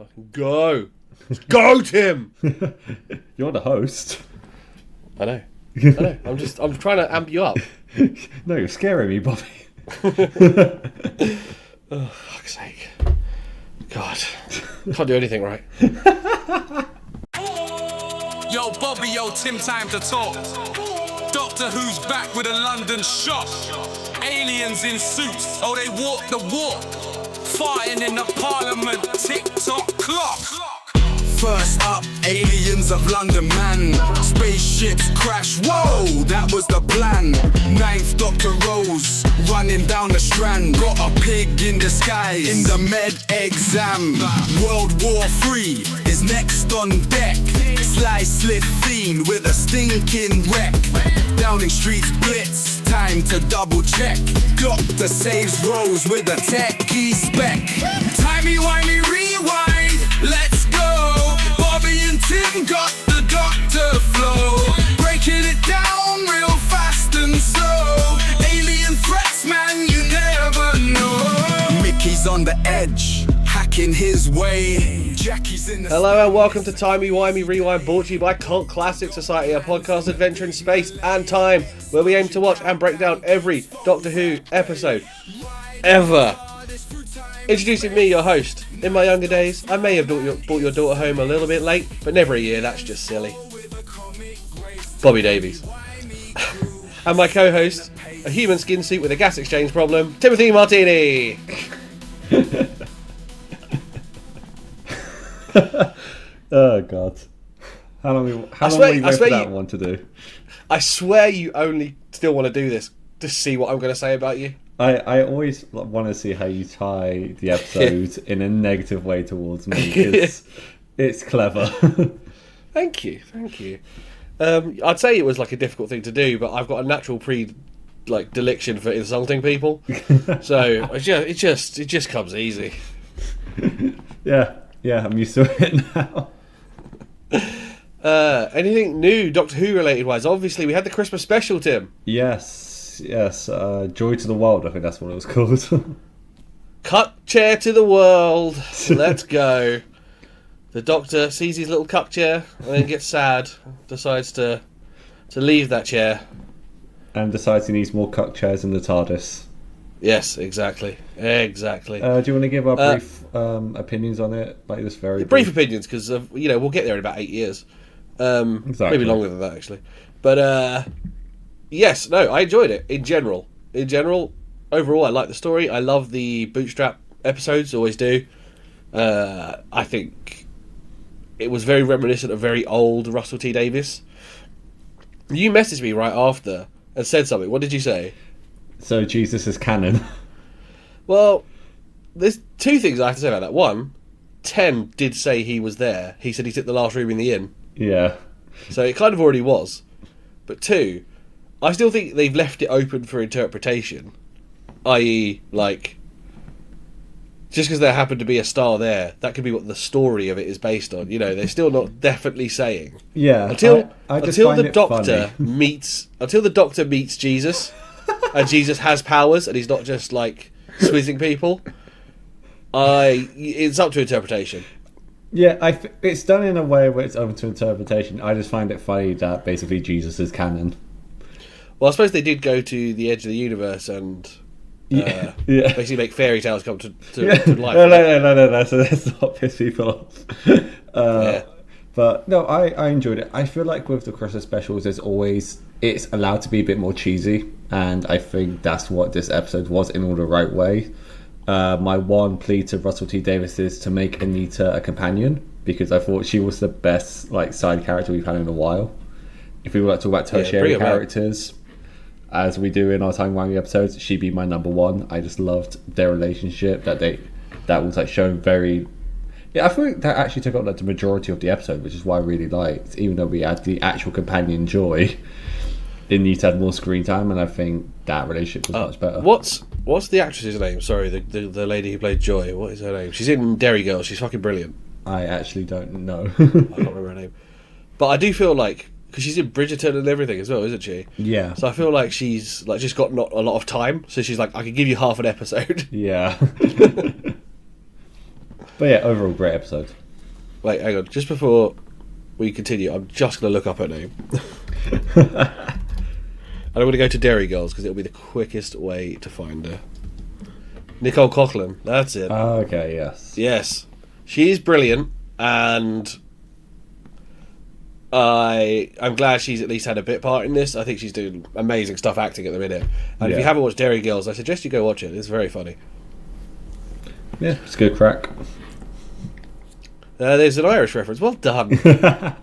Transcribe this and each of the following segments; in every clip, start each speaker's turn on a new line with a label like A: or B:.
A: Fucking go. Go, Tim!
B: You're the host.
A: I know. I'm trying to amp you up.
B: No, you're scaring me, Bobby.
A: Oh, fuck's sake. God. Can't do anything right.
C: Yo, Bobby, yo, Tim, time to talk. Doctor Who's back with a London shock. Aliens in suits, oh, they walk the walk. Fighting in the Parliament, tick-tock clock. First up, aliens of London, man. Spaceships crash, whoa, that was the plan. Ninth Doctor Rose, running down the Strand. Got a pig in disguise, in the med exam. World War III is next on deck. Sly slit fiend with a stinking wreck. Downing Street's blitz, time to double check. Doctor saves Rose with a techie spec. Timey, wimey, rewind, let's go. Bobby and Tim got the Doctor flow. Breaking it down real fast and slow. Alien threats, man, you never know. Mickey's on the edge, hacking his way. Jackie's in the
A: Hello and welcome to Timey Wimey Rewind, brought to you by Cult Classic Society, a podcast adventure in space and time, where we aim to watch and break down every Doctor Who episode ever. Introducing me, your host. In my younger days, I may have brought your daughter home a little bit late, but never a year, that's just silly. Bobby Davies. And my co-host, a human skin suit with a gas exchange problem, Timothy Martini.
B: Oh, God. How long will you wait for that one to do?
A: I swear you only still want to do this to see what I'm going to say about you.
B: I always want to see how you tie the episodes in a negative way towards me, because it's clever.
A: Thank you. I'd say it was like a difficult thing to do, but I've got a natural predilection for insulting people, so it just comes easy.
B: Yeah, I'm used to it now.
A: Anything new Doctor Who related wise? Obviously, we had the Christmas special, Tim.
B: Yes. Joy to the World, I think that's what it was called.
A: Cup chair to the world. Let's go. The Doctor sees his little cup chair and then gets sad, decides to leave that chair.
B: And decides he needs more cup chairs in the TARDIS.
A: Yes, exactly.
B: Do you want to give our brief opinions on it? Like this very
A: brief opinions, because we'll get there in about 8 years.
B: Exactly.
A: Maybe longer than that, actually. But yes, no, I enjoyed it in general. Overall, I like the story. I love the bootstrap episodes, always do. I think it was very reminiscent of very old Russell T Davies. You messaged me right after and said something. What did you say?
B: So Jesus is canon.
A: Well, there's two things I have to say about that. One, Ten did say he was there. He said he took the last room in the inn.
B: Yeah.
A: So it kind of already was. But two, I still think they've left it open for interpretation. I.e., like, just because there happened to be a star there, that could be what the story of it is based on. They're still not definitely saying.
B: Yeah.
A: Until the Doctor meets Jesus, and Jesus has powers, and he's not just like squizzing people. It's up to interpretation.
B: Yeah, it's done in a way where it's open to interpretation. I just find it funny that basically Jesus is canon.
A: Well, I suppose they did go to the edge of the universe and basically make fairy tales come to life.
B: No. So let's not piss people off. But no, I enjoyed it. I feel like with the Christmas specials, it's allowed to be a bit more cheesy, and I think that's what this episode was in all the right way. My one plea to Russell T Davies is to make Anita a companion, because I thought she was the best side character we've had in a while. If we were to talk about tertiary characters, as we do in our Time Wimey episodes, she'd be my number one. I just loved their relationship that was shown very. Yeah, I think that actually took up the majority of the episode, which is why I really liked. Even though we had the actual companion Joy, Anita had more screen time, and I think that relationship was much better.
A: What's the actress's name? Sorry, the lady who played Joy. What is her name? She's in Derry Girls. She's fucking brilliant.
B: I actually don't know.
A: I can't remember her name. But I do feel like, because she's in Bridgerton and everything as well, isn't she?
B: Yeah.
A: So I feel like she's just got not a lot of time. So she's like, I could give you half an episode.
B: Yeah. But yeah, overall great episode.
A: Wait, hang on. Just before we continue, I'm just going to look up her name. I'm going to go to Dairy Girls because it'll be the quickest way to find her. Nicole Coughlan, that's it.
B: Oh, okay, yes.
A: Yes. She's brilliant, and I'm glad she's at least had a bit part in this. I think she's doing amazing stuff acting at the minute. And if you haven't watched Dairy Girls, I suggest you go watch it. It's very funny.
B: Yeah, it's a good crack.
A: There's an Irish reference. Well done. Well,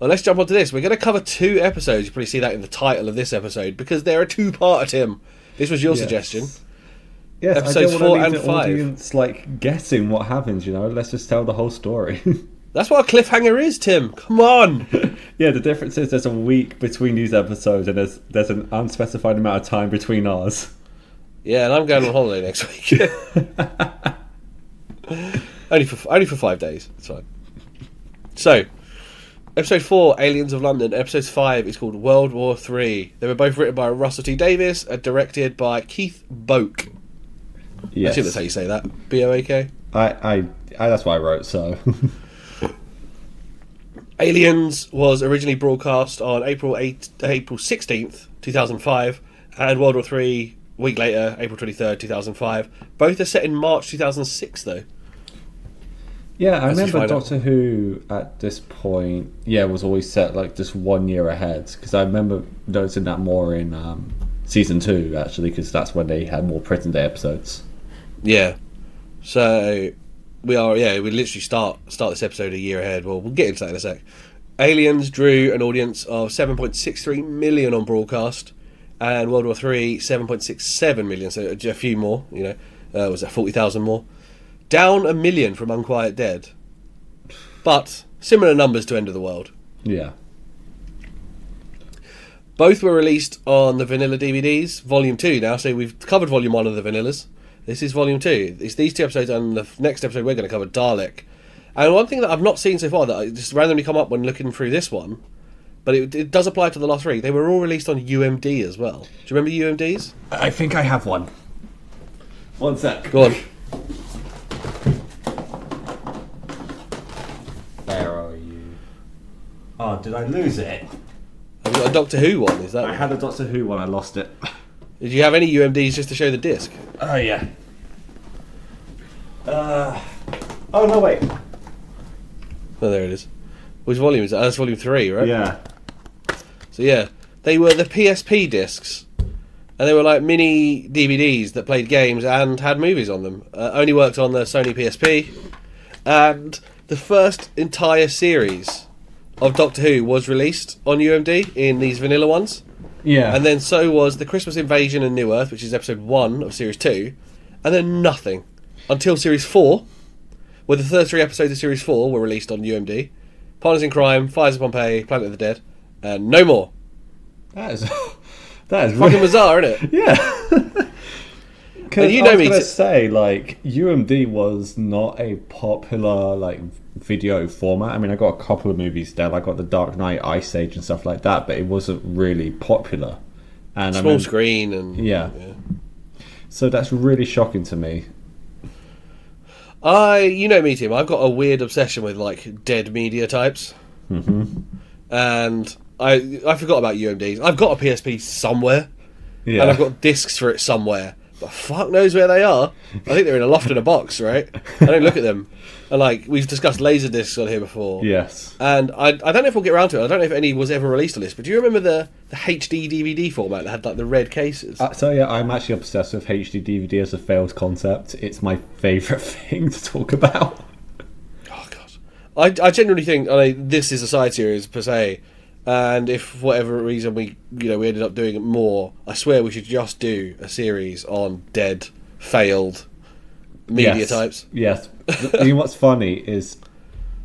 A: let's jump onto this. We're going to cover 2 episodes. You probably see that in the title of this episode because they're a 2-parter, Tim. This was your suggestion.
B: Yes,
A: Episodes
B: I don't
A: 4
B: want to
A: and
B: leave the
A: 5.
B: audience like guessing what happens. Let's just tell the whole story.
A: That's what a cliffhanger is, Tim. Come on.
B: Yeah, the difference is there's a week between these episodes, and there's an unspecified amount of time between ours.
A: Yeah, and I'm going on holiday next week. only for 5 days. It's fine. So, episode 4, Aliens of London. Episode 5 is called World War 3. They were both written by Russell T Davies and directed by Keith Boak.
B: Yes.
A: I assume that's how you say that. B-O-A-K?
B: I that's what I wrote. So.
A: Aliens was originally broadcast on April 16th, 2005, and World War 3 a week later, April 23rd, 2005. Both are set in March 2006, though.
B: Yeah, I remember Doctor Who at this point, was always set like just 1 year ahead, because I remember noticing that more in season 2, actually, because that's when they had more present day episodes.
A: Yeah. So we literally start this episode a year ahead. Well, we'll get into that in a sec. Aliens drew an audience of 7.63 million on broadcast, and World War 3 7.67 million, so a few more. Was that 40,000 more? Down 1 million from Unquiet Dead, but similar numbers to End of the World.
B: Yeah.
A: Both were released on the vanilla DVDs, Volume 2 now, so we've covered Volume 1 of the vanillas. This is Volume 2. It's these 2 episodes, and the next episode we're going to cover Dalek. And one thing that I've not seen so far that I just randomly come up when looking through this one, but it does apply to the last 3, they were all released on UMD as well. Do you remember UMDs?
B: I think I have one. One sec.
A: Go on.
B: Where are you? Oh, did I lose it?
A: Have you got a Doctor Who one? Is that?
B: I had a Doctor Who one, I lost it.
A: Did you have any UMDs just to show the disc?
B: Oh, yeah. Oh, no, wait.
A: Oh, there it is. Which volume is that? That's Volume 3, right?
B: Yeah.
A: So, yeah. They were the PSP discs. And they were like mini DVDs that played games and had movies on them. Only worked on the Sony PSP. And the first entire series of Doctor Who was released on UMD in these vanilla ones.
B: Yeah.
A: And then so was The Christmas Invasion and New Earth, which is episode 1 of series 2. And then nothing. Until series 4, where the first 3 episodes of series 4 were released on UMD. Partners in Crime, Fires of Pompeii, Planet of the Dead, and no more.
B: That is
A: Fucking bizarre, isn't it?
B: Yeah. Because
A: you
B: I
A: know
B: was
A: me
B: going to
A: to-
B: say, like, UMD was not a popular, like, video format. I mean, I got a couple of movies there. I got The Dark Knight, Ice Age and stuff like that, but it wasn't really popular. And
A: Small screen and...
B: Yeah. So that's really shocking to me.
A: You know me, Tim, I've got a weird obsession with, like, dead media types.
B: Mm-hmm.
A: And I forgot about UMDs. I've got a PSP somewhere.
B: Yeah.
A: And I've got discs for it somewhere. But fuck knows where they are. I think they're in a loft in a box, right? I don't look at them. And, like, we've discussed laser discs on here before.
B: Yes.
A: And I don't know if we'll get around to it. I don't know if any was ever released on this, but do you remember the HD DVD format that had, like, the red cases?
B: So yeah, I'm actually obsessed with HD DVD as a failed concept. It's my favourite thing to talk about.
A: Oh, God. I genuinely think this is a side series, per se. And if for whatever reason we ended up doing it more, I swear we should just do a series on dead, failed media types.
B: Yes. You know what's funny is,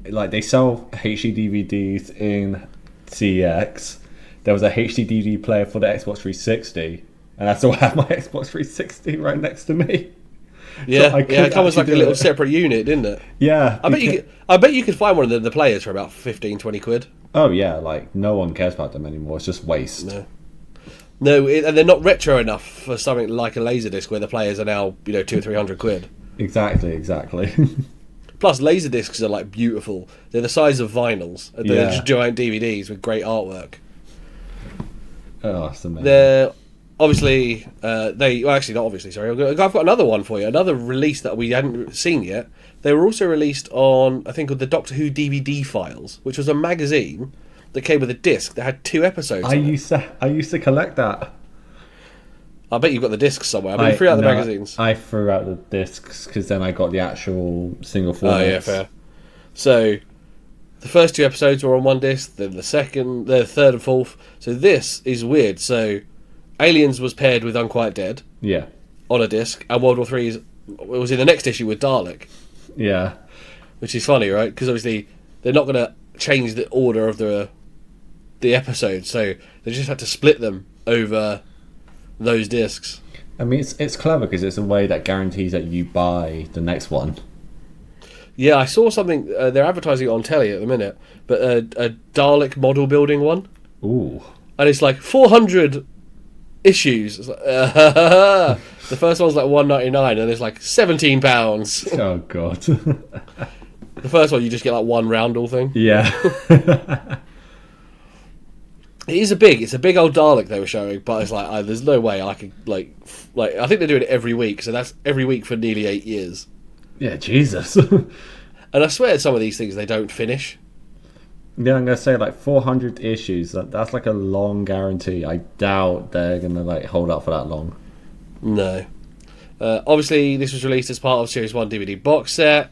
B: like, they sell HD DVDs in CEX. There was a HD DVD player for the Xbox 360, and I still have my Xbox 360 right next to me.
A: Yeah,
B: So
A: it comes like a little separate unit, didn't it?
B: Yeah.
A: I bet you could find one of the players for about 15, 20 quid.
B: Oh yeah, like, no one cares about them anymore. It's just waste.
A: No, and they're not retro enough for something like a Laserdisc where the players are now 200 or 300 quid.
B: Exactly.
A: Plus, laser discs are like beautiful. They're the size of vinyls. They're just giant DVDs with great artwork.
B: Oh, that's amazing.
A: They're obviously actually not obviously. Sorry, I've got another one for you. Another release that we hadn't seen yet. They were also released on, I think, the Doctor Who DVD files, which was a magazine that came with a disc that had 2 episodes.
B: I used to collect that.
A: I bet you've got the discs somewhere. I threw out the magazines.
B: I threw out the discs because then I got the actual single format.
A: Oh yeah, fair. So the first 2 episodes were on one disc, then the third and fourth. So this is weird. So Aliens was paired with Unquiet Dead.
B: Yeah.
A: On a disc, and World War III was in the next issue with Dalek.
B: Yeah.
A: Which is funny, right? Because obviously they're not going to change the order of the episodes, so they just had to split them over those discs.
B: I mean, it's clever because it's a way that guarantees that you buy the next one.
A: Yeah, I saw something. They're advertising it on telly at the minute, but a Dalek model building one.
B: Ooh.
A: And it's like 400 issues. It's like, the first one's like £1.99, and it's like £17.
B: Oh god.
A: The first one you just get like one roundel thing.
B: Yeah.
A: It's a big old Dalek they were showing, but it's like there's no way I could like I think they're doing it every week, so that's every week for nearly 8 years.
B: Yeah, Jesus.
A: And I swear some of these things they don't finish.
B: Yeah, I'm gonna say like 400 issues. That's like a long guarantee. I doubt they're gonna like hold up for that long.
A: No. Obviously, this was released as part of Series 1 DVD box set.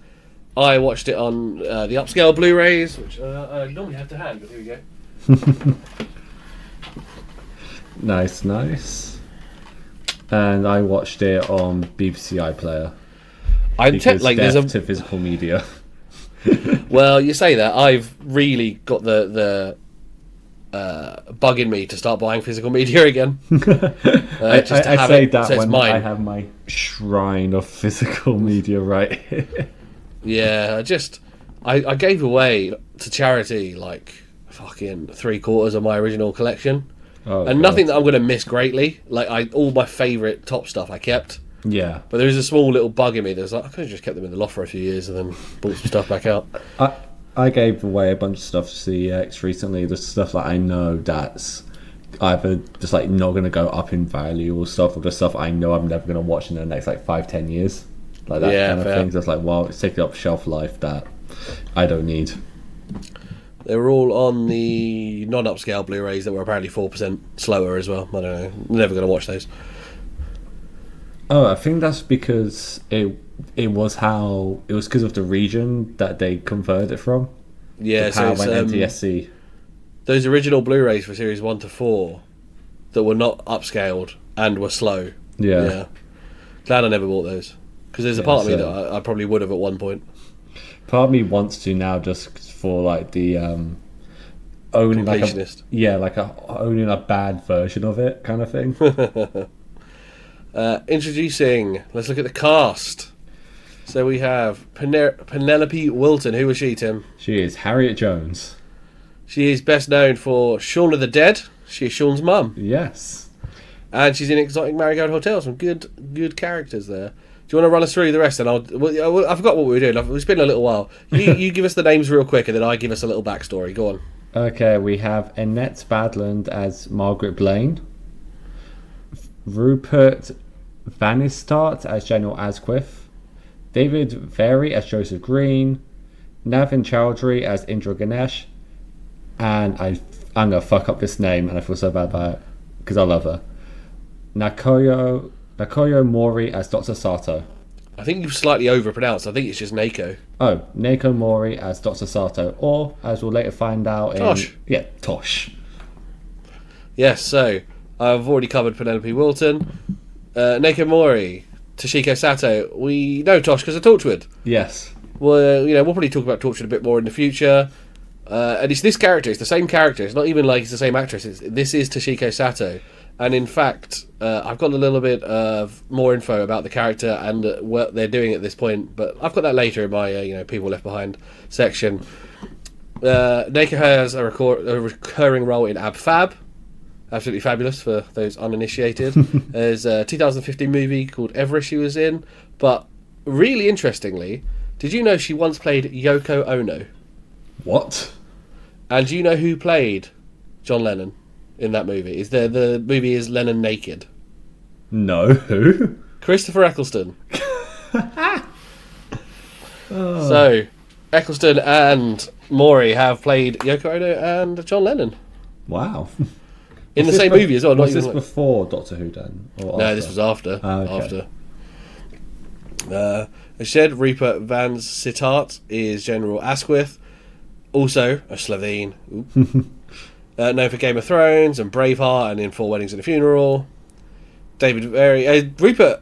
A: I watched it on the upscale Blu-rays, which I normally have to hand, but here we go.
B: Nice. And I watched it on BBC iPlayer. There's to physical media.
A: Well, you say that. I've really got the bug in me to start buying physical media again.
B: I say that
A: so
B: when
A: mine.
B: I have my shrine of physical media right here.
A: Yeah, I gave away to charity like fucking 3/4 of my original collection.
B: Oh,
A: and
B: God.
A: nothing that I'm going to miss greatly. Like all my favourite top stuff I kept.
B: Yeah.
A: But there was a small little bug in me that was like, I could have just kept them in the loft for a few years and then bought some stuff back out.
B: I gave away a bunch of stuff to CEX recently. The stuff that I know that's either just like not going to go up in value or the stuff I know I'm never going to watch in the next like 5-10 years. Like that kind of thing. Just like, well, it's taking up shelf life that I don't need.
A: They were all on the non-upscale Blu-rays that were apparently 4% slower as well. I don't know. I'm never going to watch those.
B: Oh, I think that's because it was because of the region that they converted it from.
A: Yeah,
B: the power went NTSC.
A: Those original Blu-rays for Series 1 to 4 that were not upscaled and were slow.
B: Yeah.
A: Glad I never bought those. Because there's a part of me that I probably would have at one point.
B: Part of me wants to now just for like the owning owning a bad version of it kind of thing.
A: Introducing, let's look at the cast. So we have Penelope Wilton. Who was she, Tim?
B: She is Harriet Jones.
A: She is best known for Shaun of the Dead. She is Shaun's mum.
B: Yes.
A: And she's in Exotic Marigold Hotel. Some good characters there. Do you want to run us through the rest? And I forgot what we were doing. It's been a little while. You give us the names real quick, and then I give us a little backstory. Go on.
B: Okay, we have Annette Badland as Margaret Blaine, Rupert Vanistart as General Asquith, David Very as Joseph Green, Navin Chowdhury as Indra Ganesh, and I'm gonna fuck up this name, and I feel so bad about it because I love her. Nakoyo Mori as Dr. Sato.
A: I think you've slightly overpronounced. I think it's just Nako.
B: Oh, Nako Mori as Dr. Sato, or as we'll later find out,
A: Tosh.
B: Tosh.
A: Yes. So I've already covered Penelope Wilton, Nako Mori, Toshiko Sato. We know Tosh because of Torchwood.
B: Yes.
A: Well, we'll probably talk about Torchwood a bit more in the future. And it's this character. It's the same character. It's not even like it's the same actress. This is Toshiko Sato. And in fact, I've got a little bit of more info about the character and what they're doing at this point, but I've got that later in my People Left Behind section. Nako has a recurring role in Ab Fab. Absolutely fabulous for those uninitiated. There's a 2015 movie called Everest she was in, but really interestingly, did you know she once played Yoko Ono?
B: What?
A: And do you know who played John Lennon in that movie? The movie is Lennon Naked.
B: No, who?
A: Christopher Eccleston. So, Eccleston and Maury have played Yoko Ono and John Lennon.
B: Wow.
A: In the same movie as well.
B: Was this before Doctor Who then? Or
A: No,
B: after?
A: this was after.
B: Okay.
A: As said, Rupert Van Sittart is General Asquith, also a Slovene. Known for Game of Thrones and Braveheart and in Four Weddings and a Funeral. Rupert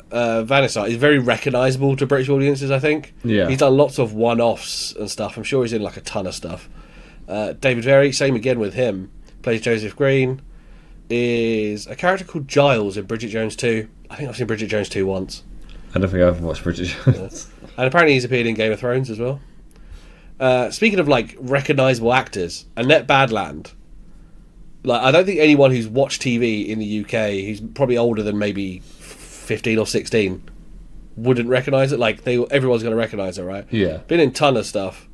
A: Van Sittart is very recognisable to British audiences, I think.
B: Yeah.
A: He's done lots of one-offs and stuff. I'm sure he's in like a ton of stuff. David Very, same again with him, plays Joseph Green, is a character called Giles in Bridget Jones 2. I think I've seen Bridget Jones 2 once.
B: I don't think I've watched Bridget Jones.
A: And apparently he's appeared in Game of Thrones as well. Speaking of like recognisable actors, Annette Badland. Like, I don't think anyone who's watched TV in the UK, who's probably older than maybe 15 or 16, wouldn't recognise it. Like, everyone's going to recognise her, right?
B: Yeah.
A: Been in a ton of stuff.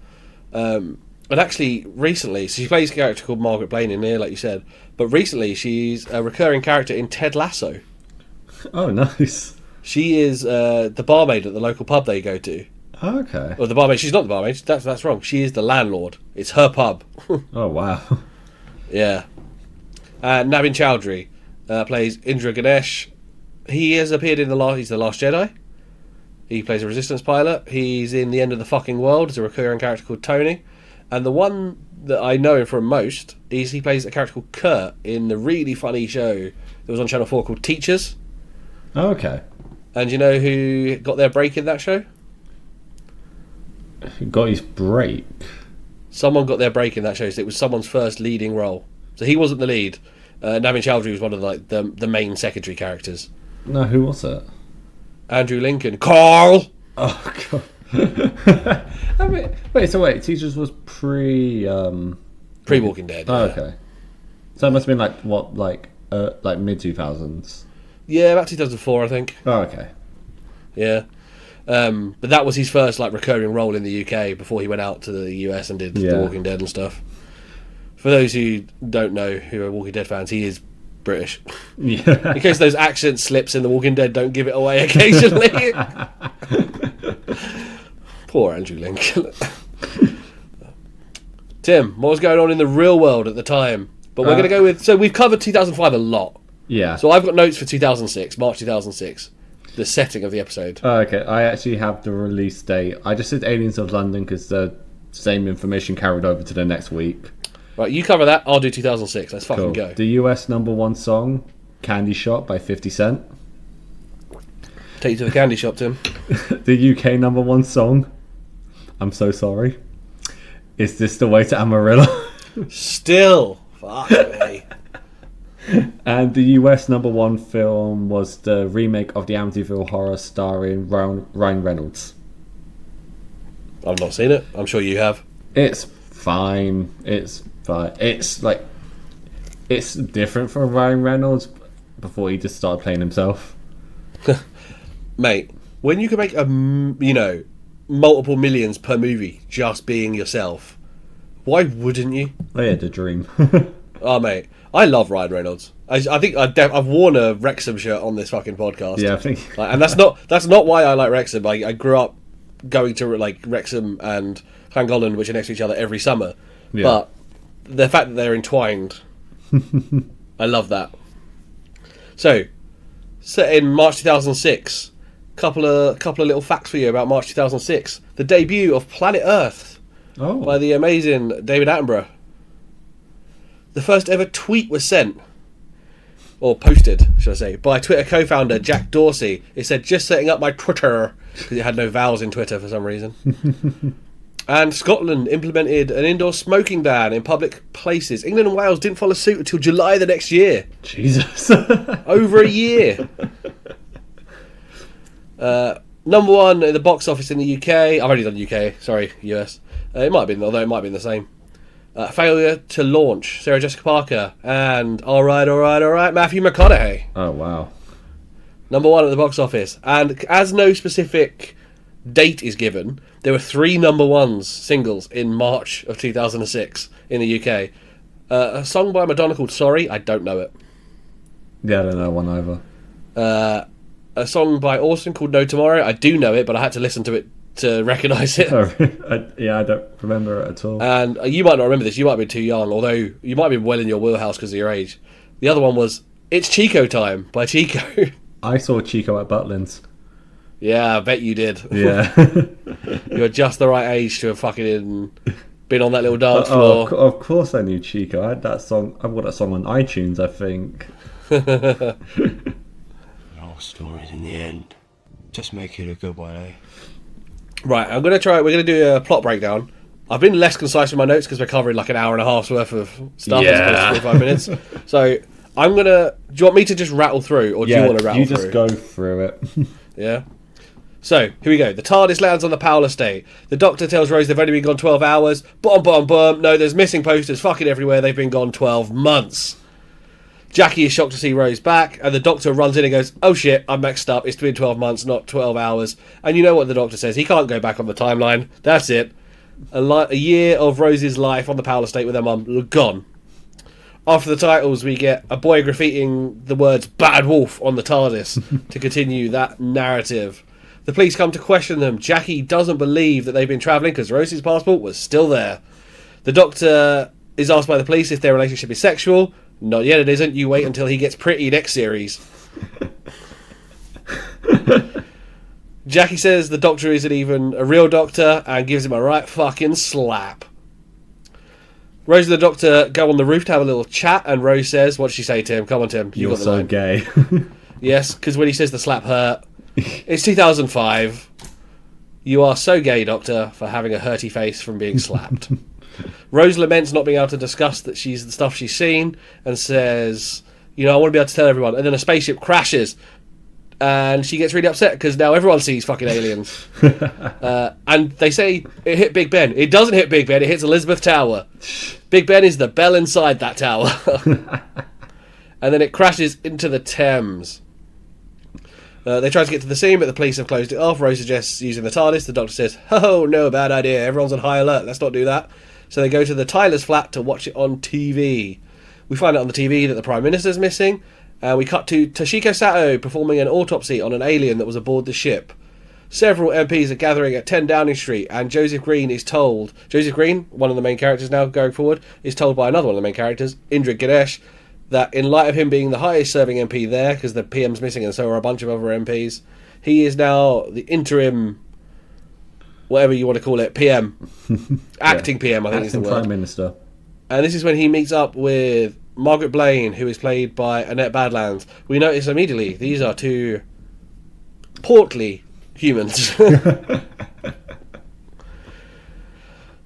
A: And actually, recently, so she plays a character called Margaret Blaine in here, like you said. But recently, she's a recurring character in Ted Lasso.
B: Oh, nice.
A: She is the barmaid at the local pub they go to.
B: Okay.
A: Or the barmaid. She's not the barmaid. That's wrong. She is the landlord. It's her pub.
B: Oh, wow.
A: Yeah. Navin Chowdhury plays Indra Ganesh. He has appeared in he's the Last Jedi. He plays a Resistance pilot. He's in The End of the Fucking World as a recurring character called Tony. And the one that I know him from most is he plays a character called Kurt in the really funny show that was on Channel 4 called Teachers.
B: Oh, okay.
A: And you know who got their break in that show?
B: He got his break.
A: Someone got their break in that show. So it was someone's first leading role. So he wasn't the lead. Navin Chowdhury was one of the main secondary characters.
B: No, who was it?
A: Andrew Lincoln. Carl!
B: Oh, God. I mean, wait, Teachers was
A: pre-Walking Dead.
B: Oh,
A: Yeah.
B: okay. So it must have been like mid-2000s.
A: Yeah, about 2004, I think.
B: Oh, okay.
A: Yeah. But that was his first like recurring role in the UK before he went out to the US and did The Walking Dead and stuff. For those who don't know who are Walking Dead fans, he is British.
B: Yeah.
A: In case those accent slips in The Walking Dead don't give it away occasionally. Poor Andrew Lincoln. Tim, what was going on in the real world at the time? But we're going to go with... So we've covered 2005 a lot.
B: Yeah.
A: So I've got notes for 2006, March 2006. The setting of the episode.
B: Oh, okay, I actually have the release date. I just said Aliens of London because the same information carried over to the next week.
A: Right, you cover that, I'll do 2006. Let's fucking
B: Cool.
A: go.
B: The US #1 song, Candy Shop by 50 Cent.
A: Take you to the candy shop, Tim.
B: The UK #1 song, I'm So Sorry. Is This the Way to Amarillo?
A: Still. Fuck me.
B: And the US #1 film was the remake of the Amityville Horror starring Ryan Reynolds.
A: I've not seen it. I'm sure you have.
B: It's fine. It's different from Ryan Reynolds before he just started playing himself.
A: Mate, when you can make multiple millions per movie just being yourself, why wouldn't you?
B: Oh yeah, the dream.
A: Oh mate, I love Ryan Reynolds. I think I've worn a Wrexham shirt on this fucking podcast.
B: Yeah, I think.
A: And that's not why I like Wrexham. I grew up going to like Wrexham and Llangollen, which are next to each other every summer.
B: Yeah.
A: But the fact that they're entwined, I love that. So, set in March 2006. Couple of little facts for you about March 2006. The debut of Planet Earth by the amazing David Attenborough. The first ever tweet was sent, or posted, should I say, by Twitter co-founder Jack Dorsey. It said, "Just setting up my Twitter," because it had no vowels in Twitter for some reason. And Scotland implemented an indoor smoking ban in public places. England and Wales didn't follow suit until July the next year.
B: Jesus.
A: Over a year. #1 in the box office in the UK. I've only done UK, sorry, US. It might have been, although it might have been the same. Failure to launch, Sarah Jessica Parker, and alright, Matthew McConaughey.
B: Oh wow.
A: #1 at the box office. And as no specific date is given, there were 3 number ones singles in March of 2006 in the UK. A song by Madonna called Sorry, I don't know it.
B: Yeah, I don't know one either.
A: A song by Austin called No Tomorrow, I do know it, but I had to listen to it to recognise it.
B: I don't remember it at all.
A: And you might not remember this, you might be too young, although you might be well in your wheelhouse because of your age. The other one was It's Chico Time by Chico.
B: I saw Chico at Butlins.
A: Yeah, I bet you did.
B: Yeah.
A: You were just the right age to have fucking been on that little dance floor.
B: Of course I knew Chico. I had that song. I bought that song on iTunes, I think.
D: No stories in the end. Just make it a good one, eh?
A: Right, we're going to do a plot breakdown. I've been less concise with my notes because we're covering like an hour and a half's worth of stuff as opposed to 45 minutes. So I'm going to... Do you want me to just rattle through, or do you want to rattle through?
B: You just go through it.
A: Yeah? So, here we go. The TARDIS lands on the Powell estate. The Doctor tells Rose they've only been gone 12 hours. Bomb. No, there's missing posters fucking everywhere. They've been gone 12 months. Jackie is shocked to see Rose back, and the Doctor runs in and goes, oh shit, I'm mixed up. It's been 12 months, not 12 hours. And you know what the Doctor says. He can't go back on the timeline. That's it. A year of Rose's life on the Powell estate with her mum gone. After the titles, we get a boy graffitiing the words Bad Wolf on the TARDIS to continue that narrative. The police come to question them. Jackie doesn't believe that they've been travelling because Rose's passport was still there. The Doctor is asked by the police if their relationship is sexual. Not yet, it isn't. You wait until he gets pretty next series. Jackie says the Doctor isn't even a real doctor and gives him a right fucking slap. Rose and the Doctor go on the roof to have a little chat, and Rose says, what does she say to him? Come on, Tim.
B: You're so gay.
A: Yes, because when he says the slap hurt, it's 2005. You are so gay, Doctor, for having a hurty face from being slapped. Rose laments not being able to discuss that she's the stuff she's seen and says, I want to be able to tell everyone. And then a spaceship crashes and she gets really upset because now everyone sees fucking aliens. And they say it hit Big Ben. It doesn't hit Big Ben, it hits Elizabeth Tower. Big Ben is the bell inside that tower. And then it crashes into the Thames. They try to get to the scene, but the police have closed it off. Rose suggests using the TARDIS. The Doctor says, oh, no, bad idea. Everyone's on high alert. Let's not do that. So they go to the Tyler's flat to watch it on TV. We find out on the TV that the Prime Minister's missing. We cut to Toshiko Sato performing an autopsy on an alien that was aboard the ship. Several MPs are gathering at 10 Downing Street, and Joseph Green is told... Joseph Green, one of the main characters now going forward, is told by another one of the main characters, Indra Ganesh, that in light of him being the highest serving MP there, because the PM's missing and so are a bunch of other MPs, he is now the interim, whatever you want to call it, PM. Acting PM, I think is the word.
B: Prime Minister.
A: And this is when he meets up with Margaret Blaine, who is played by Annette Badlands. We notice immediately, these are two portly humans.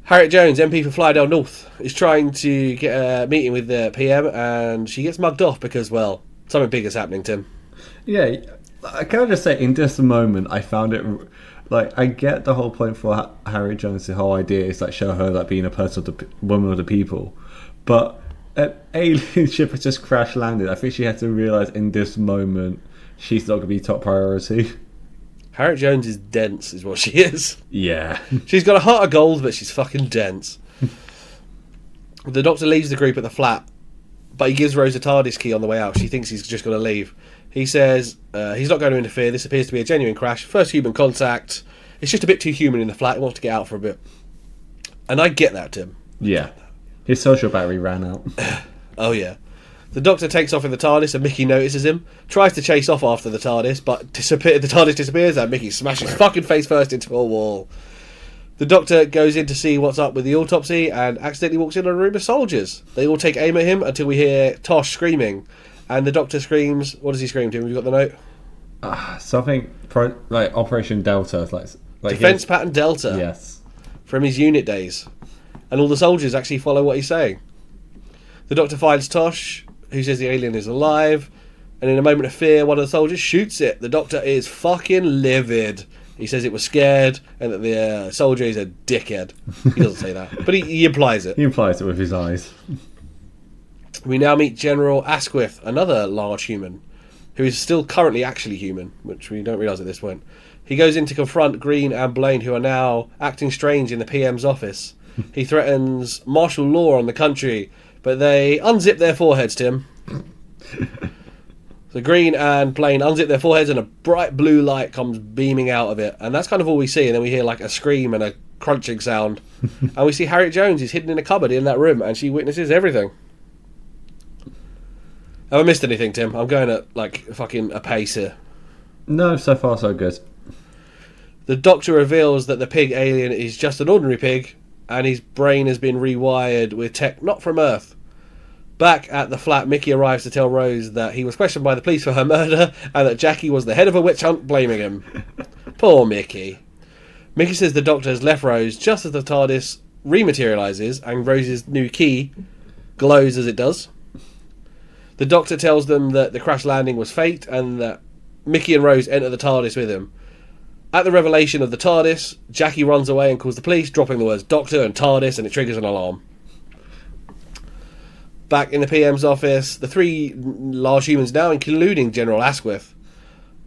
A: Harriet Jones, MP for Flydale North, is trying to get a meeting with the PM, and she gets mugged off because, well, something big is happening, Tim.
B: Yeah, I can just say, in this moment, I found it... Like, I get the whole point for Harriet Jones, the whole idea is, like, show her, like, being a person of the woman of the people. But an alien ship has just crash-landed. I think she had to realise in this moment she's not going to be top priority.
A: Harriet Jones is dense, is what she is.
B: Yeah.
A: She's got a heart of gold, but she's fucking dense. The Doctor leaves the group at the flat, but he gives Rose a TARDIS key on the way out. She thinks he's just going to leave. He says he's not going to interfere. This appears to be a genuine crash. First human contact. It's just a bit too human in the flat. He wants to get out for a bit. And I get that, Tim.
B: Yeah. His social battery ran out.
A: Oh, yeah. The Doctor takes off in the TARDIS and Mickey notices him, tries to chase off after the TARDIS, but the TARDIS disappears and Mickey smashes fucking face first into a wall. The Doctor goes in to see what's up with the autopsy and accidentally walks in on a room of soldiers. They all take aim at him until we hear Tosh screaming. And the Doctor screams... What does he scream to? Have you got the note?
B: Something like Operation Delta. Like
A: Defence Pattern Delta.
B: Yes.
A: From his unit days. And all the soldiers actually follow what he's saying. The Doctor finds Tosh, who says the alien is alive, and in a moment of fear, one of the soldiers shoots it. The Doctor is fucking livid. He says it was scared, and that the soldier is a dickhead. He doesn't say that, but he implies it.
B: He implies it with his eyes.
A: We now meet General Asquith, another large human, who is still currently actually human, which we don't realise at this point. He goes in to confront Green and Blaine, who are now acting strange in the PM's office. He threatens martial law on the country, but they unzip their foreheads, Tim. So Green and Blaine unzip their foreheads and a bright blue light comes beaming out of it. And that's kind of all we see. And then we hear like a scream and a crunching sound. And we see Harriet Jones is hidden in a cupboard in that room and she witnesses everything. Have I missed anything, Tim? I'm going at like fucking a pace here.
B: No, so far so good.
A: The Doctor reveals that the pig alien is just an ordinary pig and his brain has been rewired with tech not from Earth. Back at the flat, Mickey arrives to tell Rose that he was questioned by the police for her murder and that Jackie was the head of a witch hunt, blaming him. Poor Mickey. Mickey says the Doctor has left Rose just as the TARDIS rematerializes and Rose's new key glows as it does. The Doctor tells them that the crash landing was fate and that Mickey and Rose enter the TARDIS with him. At the revelation of the TARDIS, Jackie runs away and calls the police, dropping the words Doctor and TARDIS, and it triggers an alarm. Back in the PM's office, the three large humans now, including General Asquith,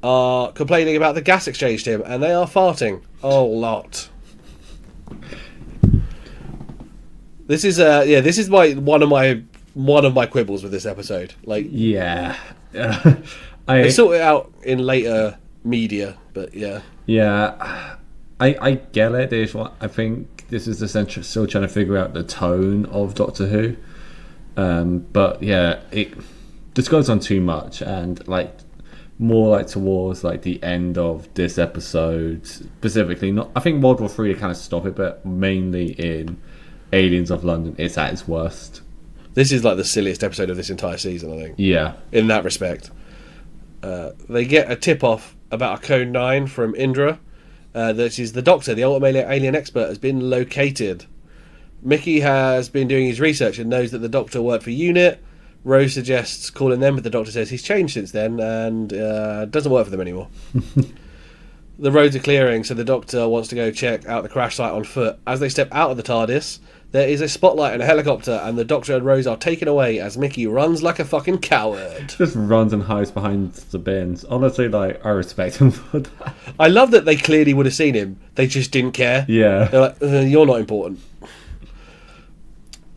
A: are complaining about the gas exchange, Tim, and they are farting a lot. This is one of my quibbles with this episode. Like,
B: Yeah.
A: they sort it out in later media, but yeah.
B: Yeah. I get it. I think this is essentially still trying to figure out the tone of Doctor Who. But yeah, it just goes on too much, and like more like towards like the end of this episode specifically. Not, I think World War III to kind of stop it, but mainly in Aliens of London, it's at its worst.
A: This is like the silliest episode of this entire season, I think.
B: Yeah,
A: in that respect. They get a tip off about a Code 9 from Indra. That is the Doctor, the ultimate alien expert, has been located. Mickey has been doing his research and knows that the Doctor worked for UNIT. Rose suggests calling them, but the Doctor says he's changed since then and doesn't work for them anymore. The roads are clearing, so the Doctor wants to go check out the crash site on foot. As they step out of the TARDIS, there is a spotlight and a helicopter, and the Doctor and Rose are taken away as Mickey runs like a fucking coward.
B: just runs and hides behind the bins. Honestly, like, I respect him for that.
A: I love that they clearly would have seen him. They just didn't care.
B: Yeah.
A: They're like, you're not important.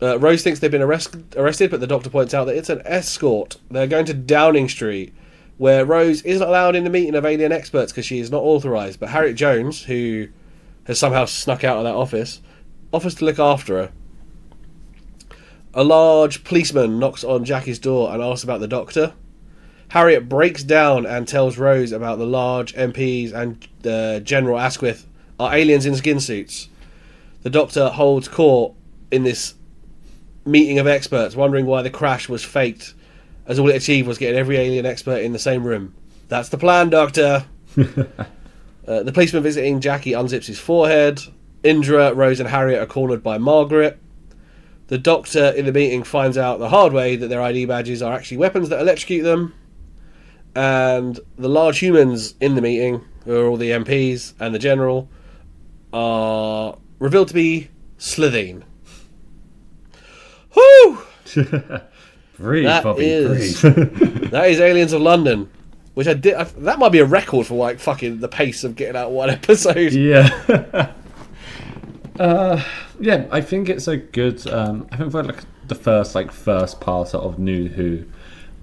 A: Rose thinks they've been arrested, but the Doctor points out that it's an escort. They're going to Downing Street, where Rose isn't allowed in the meeting of alien experts because she is not authorised. But Harriet Jones, who has somehow snuck out of that office, offers to look after her. A large policeman knocks on Jackie's door and asks about the Doctor. Harriet breaks down and tells Rose about the large MPs and General Asquith are aliens in skin suits. The Doctor holds court in this meeting of experts, wondering why the crash was faked, as all it achieved was getting every alien expert in the same room. That's the plan, Doctor. The policeman visiting Jackie unzips his forehead. Indra, Rose and Harriet are cornered by Margaret. The Doctor in the meeting finds out the hard way that their ID badges are actually weapons that electrocute them. And the large humans in the meeting, who are all the MPs and the General, are revealed to be Slitheen. Woo!
B: Breathe,
A: That
B: Bobby,
A: is-
B: breathe.
A: That is Aliens of London, which that might be a record for like fucking the pace of getting out one episode.
B: Yeah. Yeah, I think it's a good. I think for like the first part of New Who,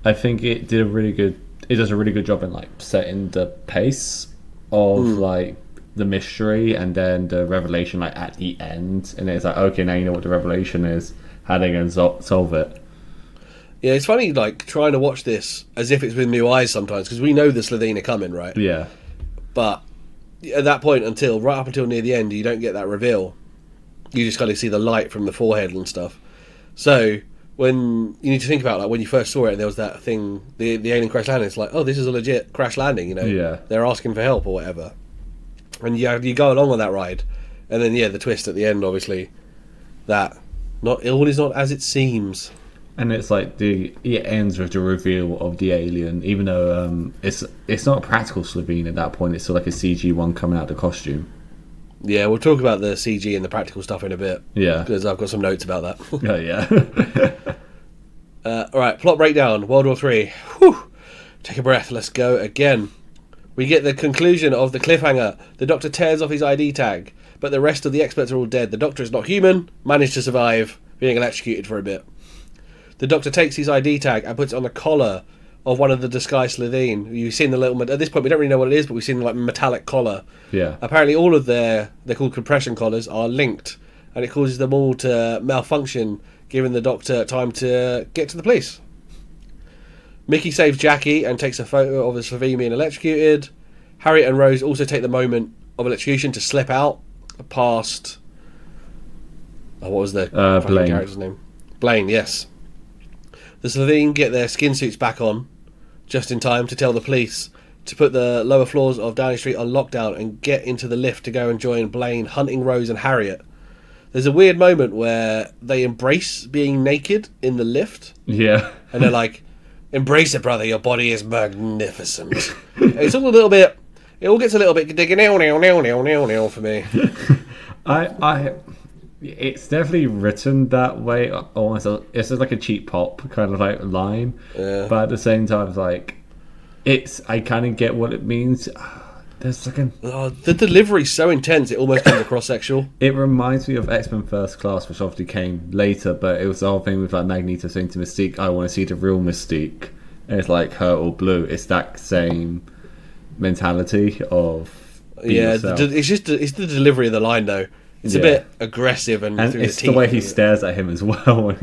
B: I think it did a really good. It does a really good job in like setting the pace of like the mystery and then the revelation like at the end, and it's like, okay, now you know what the revelation is. How they going to solve it?
A: Yeah, it's funny like trying to watch this as if it's with new eyes sometimes because we know the Slitheen are coming, right?
B: Yeah.
A: But at that point, right up until near the end, you don't get that reveal. You just kind of see the light from the forehead and stuff. So when you need to think about like when you first saw it, there was that thing, the alien crash landing. It's like, oh, this is a legit crash landing, you know?
B: Yeah.
A: They're asking for help or whatever, and you go along on that ride, and then the twist at the end, obviously, that not all is not as it seems.
B: And it's like it ends with the reveal of the alien, even though it's not a practical Slovene at that point. It's still like a CG one coming out of the costume.
A: Yeah, we'll talk about the CG and the practical stuff in a bit.
B: Yeah,
A: because I've got some notes about that.
B: Oh yeah.
A: All right, plot breakdown. World War III. Whew. Take a breath. Let's go again. We get the conclusion of the cliffhanger. The Doctor tears off his ID tag, but the rest of the experts are all dead. The Doctor is not human, managed to survive being electrocuted for a bit. The Doctor takes his ID tag and puts it on the collar of one of the disguised Slitheen. You've seen the little... At this point, we don't really know what it is, but we've seen the metallic collar.
B: Yeah.
A: Apparently, all of they're called compression collars, are linked, and it causes them all to malfunction, giving the Doctor time to get to the police. Mickey saves Jackie and takes a photo of the Slitheen being electrocuted. Harriet and Rose also take the moment of electrocution to slip out past... what was the
B: Blaine.
A: character's name? Blaine, yes. The Slitheen get their skin suits back on, just in time to tell the police to put the lower floors of Downing Street on lockdown and get into the lift to go and join Blaine hunting Rose and Harriet. There's a weird moment where they embrace being naked in the lift.
B: Yeah.
A: And they're like, embrace it, brother, your body is magnificent. It's all a little bit... It all gets a little bit digging now for me.
B: It's definitely written that way. Almost, it's just like a cheap pop kind of like line.
A: Yeah.
B: But at the same time, it's like, I kind of get what it means. There's like
A: the delivery's so intense, it almost comes across sexual.
B: It reminds me of X-Men First Class, which obviously came later, but it was the whole thing with like Magneto saying to Mystique, I want to see the real Mystique. And it's like her or blue. It's that same mentality of yourself.
A: It's the delivery of the line though. It's a bit aggressive and through
B: it's
A: the teeth.
B: the way he stares at him as well when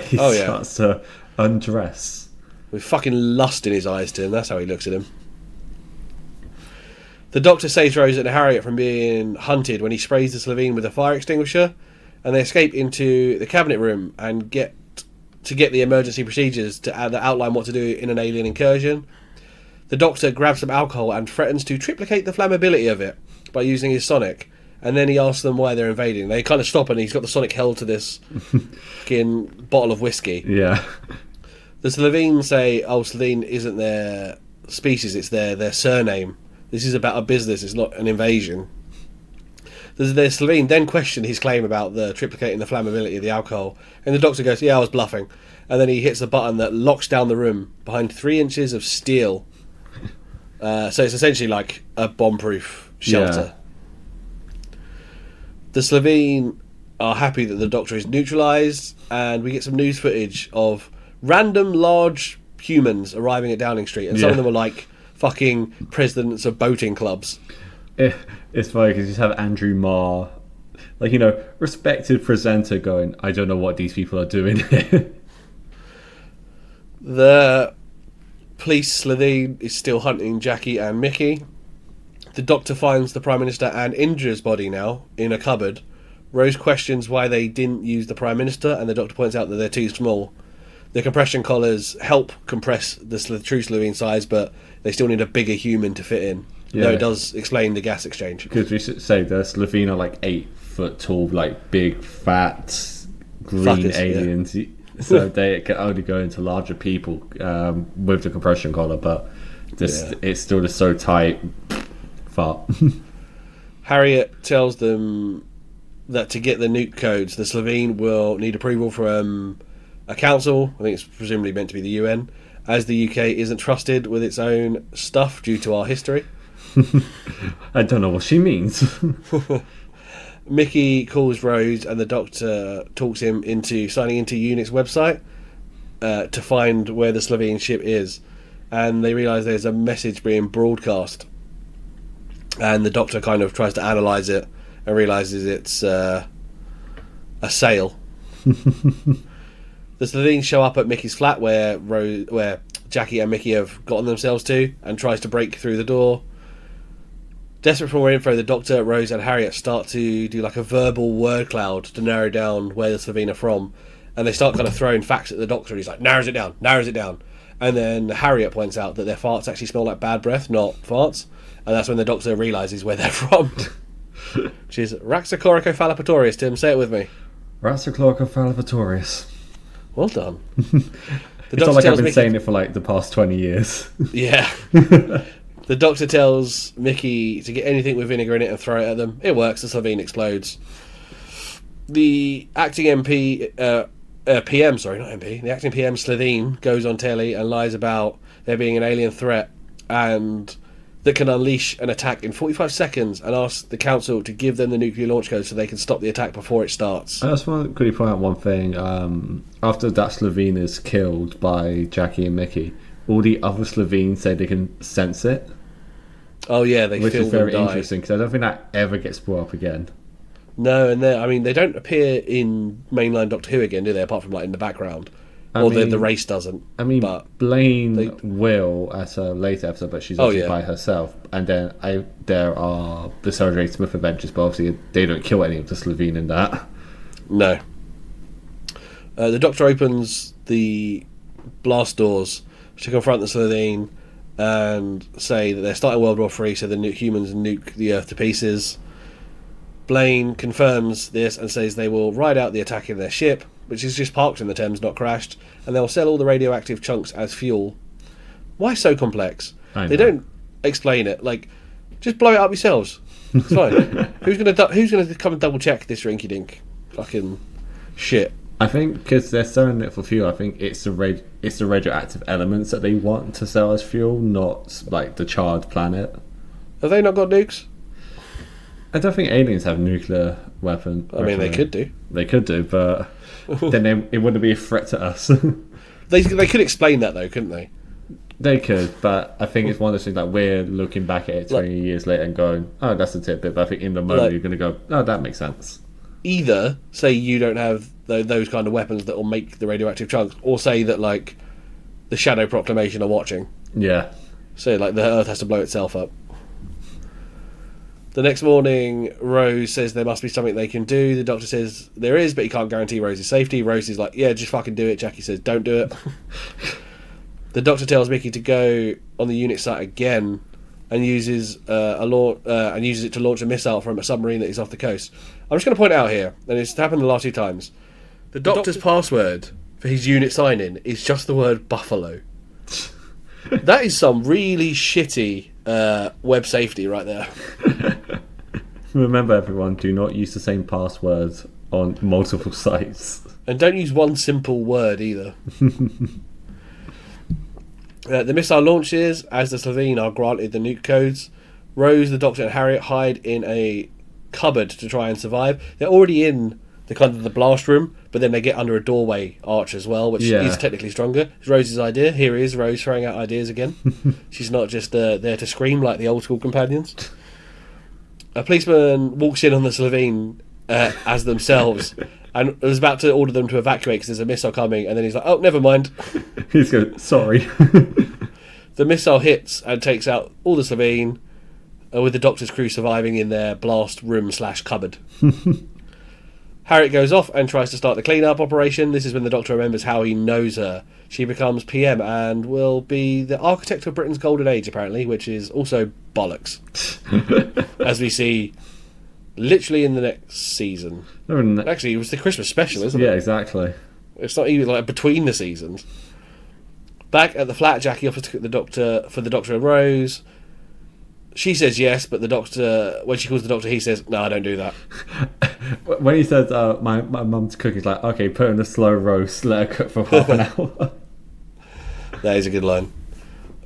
B: he starts to undress.
A: With fucking lust in his eyes to him. That's how he looks at him. The Doctor saves Rose and Harriet from being hunted when he sprays the Slitheen with a fire extinguisher, and they escape into the cabinet room and get the emergency procedures to outline what to do in an alien incursion. The Doctor grabs some alcohol and threatens to triplicate the flammability of it by using his sonic, and then he asks them why they're invading. They kind of stop and he's got the sonic held to this fucking bottle of whiskey.
B: Yeah.
A: The Slitheen say, Slitheen isn't their species, it's their surname. This is about a business, it's not an invasion. The Slitheen then question his claim about the triplicating the flammability of the alcohol, and the Doctor goes, yeah, I was bluffing. And then he hits the button that locks down the room behind 3 inches of steel. So it's essentially like a bomb-proof shelter. Yeah. The Slitheen are happy that the Doctor is neutralised, and we get some news footage of random large humans arriving at Downing Street, and some of them are like fucking presidents of boating clubs.
B: It's funny because you just have Andrew Marr, like, respected presenter, going, I don't know what these people are doing here.
A: The police Slitheen is still hunting Jackie and Mickey. The Doctor finds the Prime Minister and Indra's body now in a cupboard. Rose questions why they didn't use the Prime Minister, and the Doctor points out that they're too small. The compression collars help compress the true Slitheen size, but they still need a bigger human to fit in. Yeah. Though it does explain the gas exchange.
B: Because we should say the Slitheen are like 8 foot tall, like big, fat, green
A: fuckers,
B: aliens. Yeah. So they can only go into larger people with the compression collar, but it's still just so tight. Fart.
A: Harriet tells them that to get the nuke codes, the Slitheen will need approval from a council. I think it's presumably meant to be the UN, as the UK isn't trusted with its own stuff due to our history.
B: I don't know what she means.
A: Mickey calls Rose, and the Doctor talks him into signing into UNIT's website to find where the Slitheen ship is, and they realise there's a message being broadcast, and the Doctor kind of tries to analyse it and realises it's a sail. The Slitheen show up at Mickey's flat where Jackie and Mickey have gotten themselves to, and tries to break through the door. Desperate for more info, the Doctor, Rose and Harriet start to do like a verbal word cloud to narrow down where the Slitheen are from, and they start kind of throwing facts at the Doctor, and he's like, narrows it down. And then Harriet points out that their farts actually smell like bad breath, not farts, and that's when the Doctor realises where they're from. Which is Raxachlorocophalopatorius. Tim, say it with me.
B: Raxachlorocophalopatorius.
A: Well done.
B: It's not like I've been saying it for like the past 20 years.
A: Yeah. The Doctor tells Mickey to get anything with vinegar in it and throw it at them. It works. The Slitheen explodes. The acting MP, PM, sorry, not MP. The acting PM Slitheen goes on telly and lies about there being an alien threat, and that can unleash an attack in 45 seconds and asks the council to give them the nuclear launch code so they can stop the attack before it starts.
B: I just want to quickly point out one thing. After that Slovene is killed by Jackie and Mickey, all the other Slovenes say they can sense it.
A: Oh yeah, they
B: which
A: feel
B: is very
A: them die.
B: interesting because I don't think that ever gets brought up again.
A: No, and they don't appear in mainline Doctor Who again, do they? Apart from like in the background. The race doesn't.
B: I mean,
A: but
B: Blaine will at a later episode, but she's obviously by herself. And then there are the Sarah Jane Smith adventures, but obviously they don't kill any of the Slovene in that.
A: No. The Doctor opens the blast doors to confront the Slovene and say that they're starting World War III, so the humans nuke the Earth to pieces. Blaine confirms this and says they will ride out the attack in their ship, which is just parked in the Thames, not crashed, and they'll sell all the radioactive chunks as fuel. Why so complex? They don't explain it. Like, just blow it up yourselves. It's fine. Who's gonna come and double check this rinky dink fucking shit?
B: I think because they're selling it for fuel, I think it's the radioactive elements that they want to sell as fuel, not like the charred planet.
A: Have they not got nukes?
B: I don't think aliens have nuclear weapons.
A: I mean, they could do.
B: They could do, but then it wouldn't be a threat to us.
A: They could explain that though, couldn't they?
B: They could, but I think it's one of those things that we're looking back at it 20 years later and going, oh, that's a tidbit. But I think in the moment you're going to go, oh, that makes sense.
A: Either say you don't have those kind of weapons that will make the radioactive chunks, or say that like the Shadow Proclamation are watching.
B: Yeah.
A: So like the Earth has to blow itself up. The next morning, Rose says there must be something they can do. The Doctor says there is, but he can't guarantee Rose's safety. Rose is like, yeah, just fucking do it. Jackie says, don't do it. The Doctor tells Mickey to go on the unit site again and uses it to launch a missile from a submarine that is off the coast. I'm just going to point out here, and it's happened the last 2 times, the Doctor's password for his unit sign-in is just the word buffalo. That is some really shitty web safety right there.
B: Remember, everyone, do not use the same password on multiple sites.
A: And don't use one simple word either. The missile launches as the Slovene are granted the nuke codes. Rose, the Doctor, and Harriet hide in a cupboard to try and survive. They're already in the blast room, but then they get under a doorway arch as well, which is technically stronger. It's Rose's idea. Here is Rose throwing out ideas again. She's not just there to scream like the old school companions. A policeman walks in on the Slovene as themselves and was about to order them to evacuate because there's a missile coming, and then he's like, oh, never mind.
B: He's going, sorry.
A: The missile hits and takes out all the Slovene, with the Doctor's crew surviving in their blast room / cupboard. Harriet goes off and tries to start the clean-up operation. This is when the Doctor remembers how he knows her. She becomes PM and will be the architect of Britain's golden age, apparently, which is also bollocks. As we see literally in the next season. Actually, it was the Christmas special, isn't it?
B: Yeah, exactly.
A: It's not even like between the seasons. Back at the flat, Jackie offers to cook the Doctor and Rose. She says yes, but the Doctor, when she calls the Doctor, he says, no, I don't do that.
B: When he says, my mum's cook, he's like, okay, put in a slow roast, let her cook for half an hour.
A: That is a good line.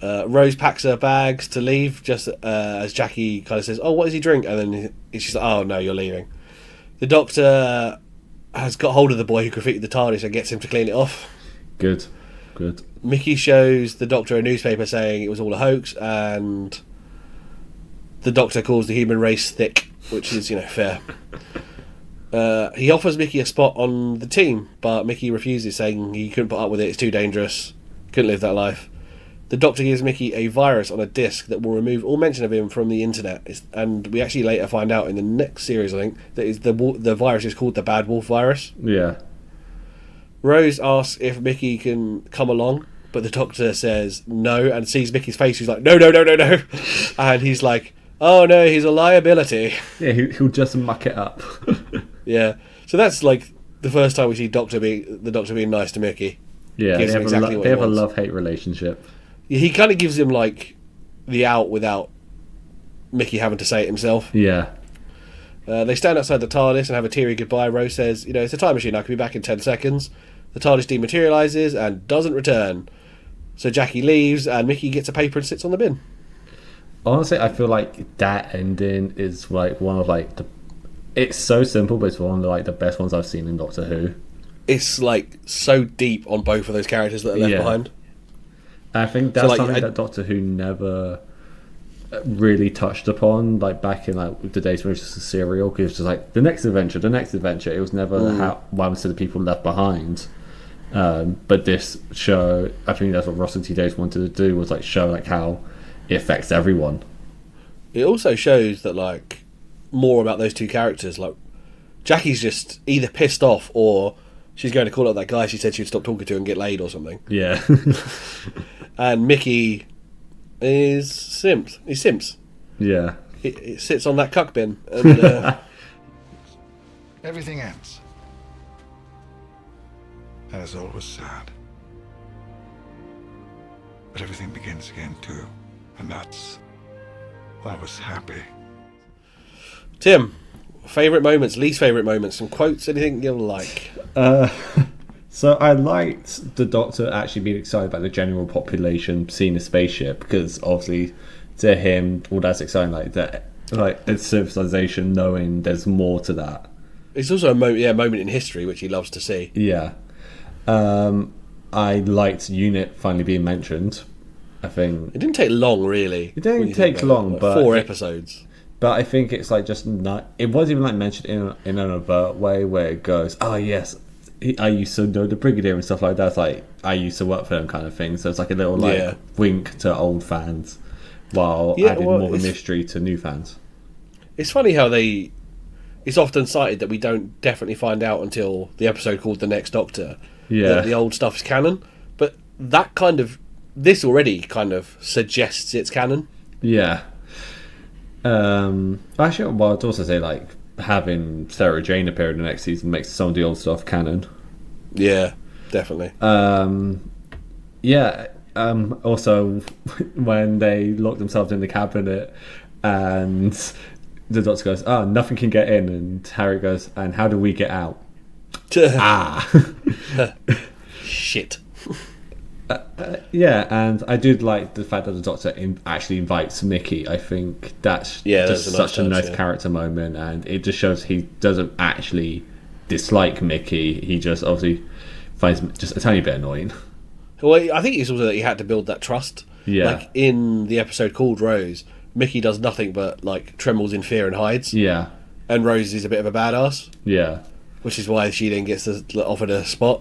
A: Rose packs her bags to leave, just as Jackie kind of says, oh, what does he drink? And then she's like, oh, no, you're leaving. The Doctor has got hold of the boy who graffitied the TARDIS and gets him to clean it off. Good. Mickey shows the Doctor a newspaper saying it was all a hoax, and the Doctor calls the human race thick, which is, fair. He offers Mickey a spot on the team, but Mickey refuses, saying he couldn't put up with it, it's too dangerous, couldn't live that life. The Doctor gives Mickey a virus on a disc that will remove all mention of him from the internet, and we actually later find out in the next series, I think, that the virus is called the Bad Wolf virus.
B: Yeah.
A: Rose asks if Mickey can come along, but the Doctor says no, and sees Mickey's face. He's like, no. And he's like, oh no, he's a liability.
B: Yeah, he'll just muck it up.
A: Yeah. So that's like the first time we see the Doctor being nice to Mickey.
B: Yeah, they have a love-hate relationship.
A: He kind of gives him like the out without Mickey having to say it himself.
B: Yeah.
A: They stand outside the TARDIS and have a teary goodbye. Rose says, it's a time machine, I can be back in 10 seconds. The TARDIS dematerialises and doesn't return. So Jackie leaves and Mickey gets a paper and sits on the bin.
B: Honestly, I feel like that ending is like one of like the. It's so simple, but it's one of the, like the best ones I've seen in Doctor Who.
A: It's like so deep on both of those characters that are left behind.
B: I think that's something that Doctor Who never really touched upon, like back in like the days when it was just a serial, because it was just like the next adventure. It was never how what happens to the people left behind. But this show, I think that's what Ross and T Days wanted to do, was like show like how it affects everyone.
A: It also shows that like more about those two characters. Like Jackie's just either pissed off or she's going to call up that guy she said she'd stop talking to and get laid or something.
B: Yeah.
A: And Mickey is Simps. He's Simps.
B: Yeah.
A: He sits on that cuck bin. And,
E: Everything ends. And it's always sad. But everything begins again too. And that's why I was happy.
A: Tim, favourite moments, least favourite moments, some quotes, anything you'll like?
B: So I liked the Doctor actually being excited about the general population seeing a spaceship, because obviously to him all that's exciting, like that, like it's civilization knowing there's more to that.
A: It's also a moment in history which he loves to see.
B: Yeah. I liked Unit finally being mentioned. I think
A: it didn't take long, really.
B: It didn't take long,
A: like
B: but
A: 4 episodes.
B: But I think it's like just not. It wasn't even like mentioned in an overt way where it goes, "Oh yes, I used to know the Brigadier" and stuff like that. It's like I used to work for them kind of thing. So it's like a little like wink to old fans, while adding more of a mystery to new fans. It's
A: funny how it's often cited that we don't definitely find out until the episode called The Next Doctor.
B: Yeah,
A: that the old stuff is canon, but this already kind of suggests it's canon.
B: Yeah. Actually, well, I'd also say like having Sarah Jane appear in the next season makes some of the old stuff canon.
A: Yeah, definitely.
B: Also, when they lock themselves in the cabinet and the Doctor goes, "Oh, nothing can get in," and Harry goes, "And how do we get out?"
A: Shit.
B: Yeah, and I do like the fact that the Doctor actually invites Mickey. I think that's just such a nice character moment, and it just shows he doesn't actually dislike Mickey. He just obviously finds just a tiny bit annoying.
A: Well, I think it's also that he had to build that trust.
B: Yeah.
A: Like in the episode called Rose, Mickey does nothing but like trembles in fear and hides.
B: Yeah.
A: And Rose is a bit of a badass.
B: Yeah.
A: Which is why she then gets offered a spot.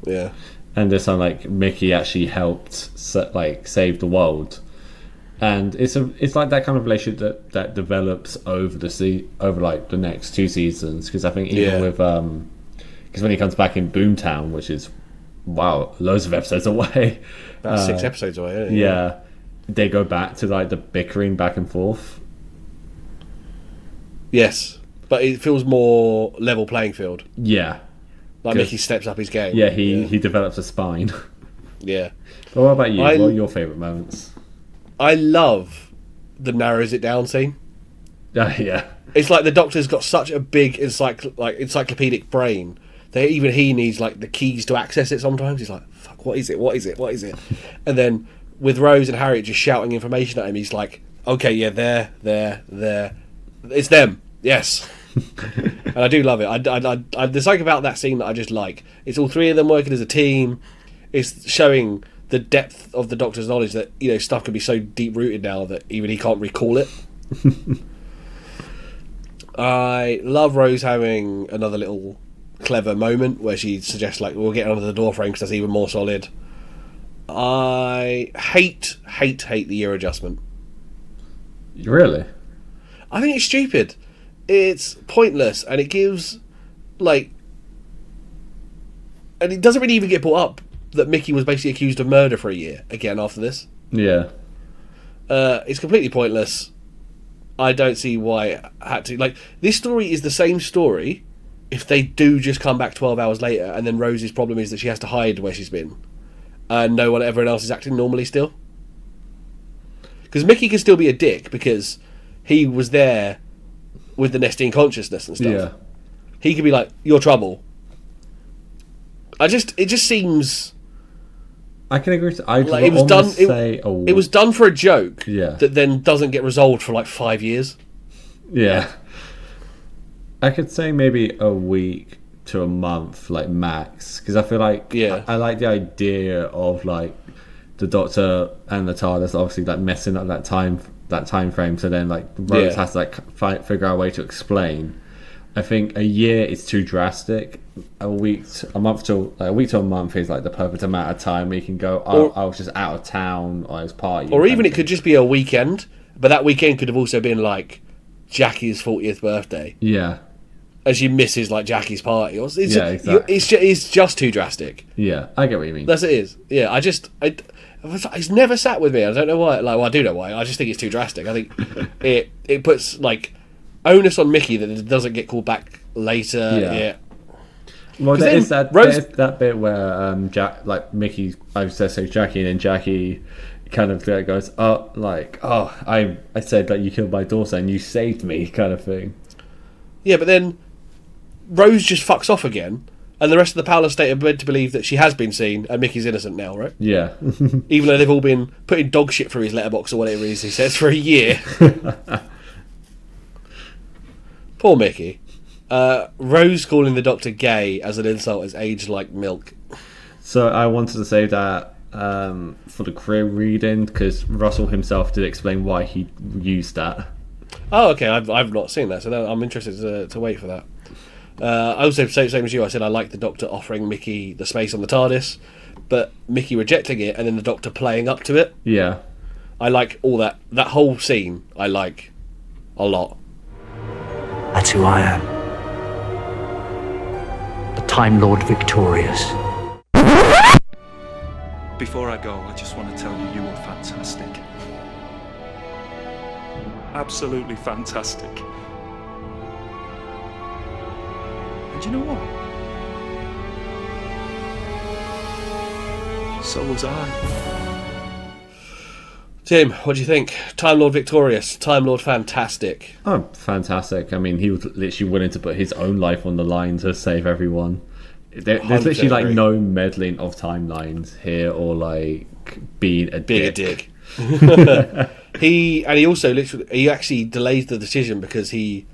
A: Yeah.
B: And this time, like Mickey actually helped save the world, and it's like that kind of relationship that develops over the next 2 seasons. Because I think even with because when he comes back in Boomtown, which is loads of episodes away,
A: about 6 episodes away.
B: Yeah, they go back to like the bickering back and forth.
A: Yes, but it feels more level playing field.
B: Yeah.
A: Like Mickey steps up his game.
B: Yeah, he develops a spine.
A: Yeah.
B: But what about you? What are your favourite moments?
A: I love the narrows it down scene.
B: Yeah.
A: It's like the Doctor's got such a big encyclopedic brain that even he needs like the keys to access it sometimes. He's like, fuck, what is it? What is it? What is it? And then with Rose and Harriet just shouting information at him, he's like, okay, yeah, there. It's them. Yes. And I do love it. There's something about that scene that I just like. It's all 3 of them working as a team. It's showing the depth of the Doctor's knowledge that stuff can be so deep rooted now that even he can't recall it. I love Rose having another little clever moment where she suggests like we'll get under the door frame because that's even more solid. I hate the year adjustment.
B: Really?
A: I think it's stupid. It's pointless, and it gives, and it doesn't really even get brought up that Mickey was basically accused of murder for a year again after this.
B: Yeah.
A: It's completely pointless. I don't see why it had to. This story is the same story if they do just come back 12 hours later, and then Rose's problem is that she has to hide where she's been, and everyone else is acting normally still. Because Mickey can still be a dick because he was there with the Nestine consciousness and stuff.
B: Yeah.
A: He could be like, "You're trouble." It just seems
B: I can agree. I
A: Like, it was done.
B: say
A: It was done for a joke.
B: Yeah.
A: That then doesn't get resolved for like 5 years.
B: Yeah. I could say maybe a week to a month, like max, because I feel like I like the idea of like the Doctor and the TARDIS obviously like messing up that time frame, so then like Rose has to like figure out a way to explain. I think a year is too drastic. A week to a month is like the perfect amount of time where you can go, I was just out of town, or I was partying.
A: Or even it could just be a weekend, but that weekend could have also been like Jackie's 40th birthday.
B: Yeah.
A: And she misses like Jackie's party. Exactly. It's just too drastic.
B: Yeah, I get what you mean.
A: That's it is. Yeah, it's never sat with me. I don't know why. Like, well, I do know why. I just think it's too drastic. I think it puts like onus on Mickey that it doesn't get called back later. Yeah.
B: Well, there's that bit where Mickey, I was going to say Jackie, and then Jackie kind of goes, I said that you killed my daughter and you saved me, kind of thing.
A: Yeah, but then Rose just fucks off again, and the rest of the Powell estate are meant to believe that she has been seen and Mickey's innocent now, right?
B: Yeah.
A: Even though they've all been putting dog shit through his letterbox or whatever it is he says for a year. Poor Mickey. Rose calling the Doctor gay as an insult is aged like milk.
B: So I wanted to say that for the career reading, because Russell himself did explain why he used that.
A: Oh, okay. I've not seen that, so I'm interested to wait for that. I also say same as you. I said I like the Doctor offering Mickey the space on the TARDIS, but Mickey rejecting it, and then the Doctor playing up to it.
B: Yeah,
A: I like all that whole scene. I like a lot.
F: That's who I am. The Time Lord Victorious.
G: Before I go, I just want to tell you, you were fantastic. Absolutely fantastic. And you know what? So was I.
A: Tim, what do you think? Time Lord Victorious, Time Lord Fantastic.
B: Oh, fantastic. I mean, he was literally willing to put his own life on the line to save everyone. There's literally like no meddling of timelines here, or like being a dick. He actually delays the decision because he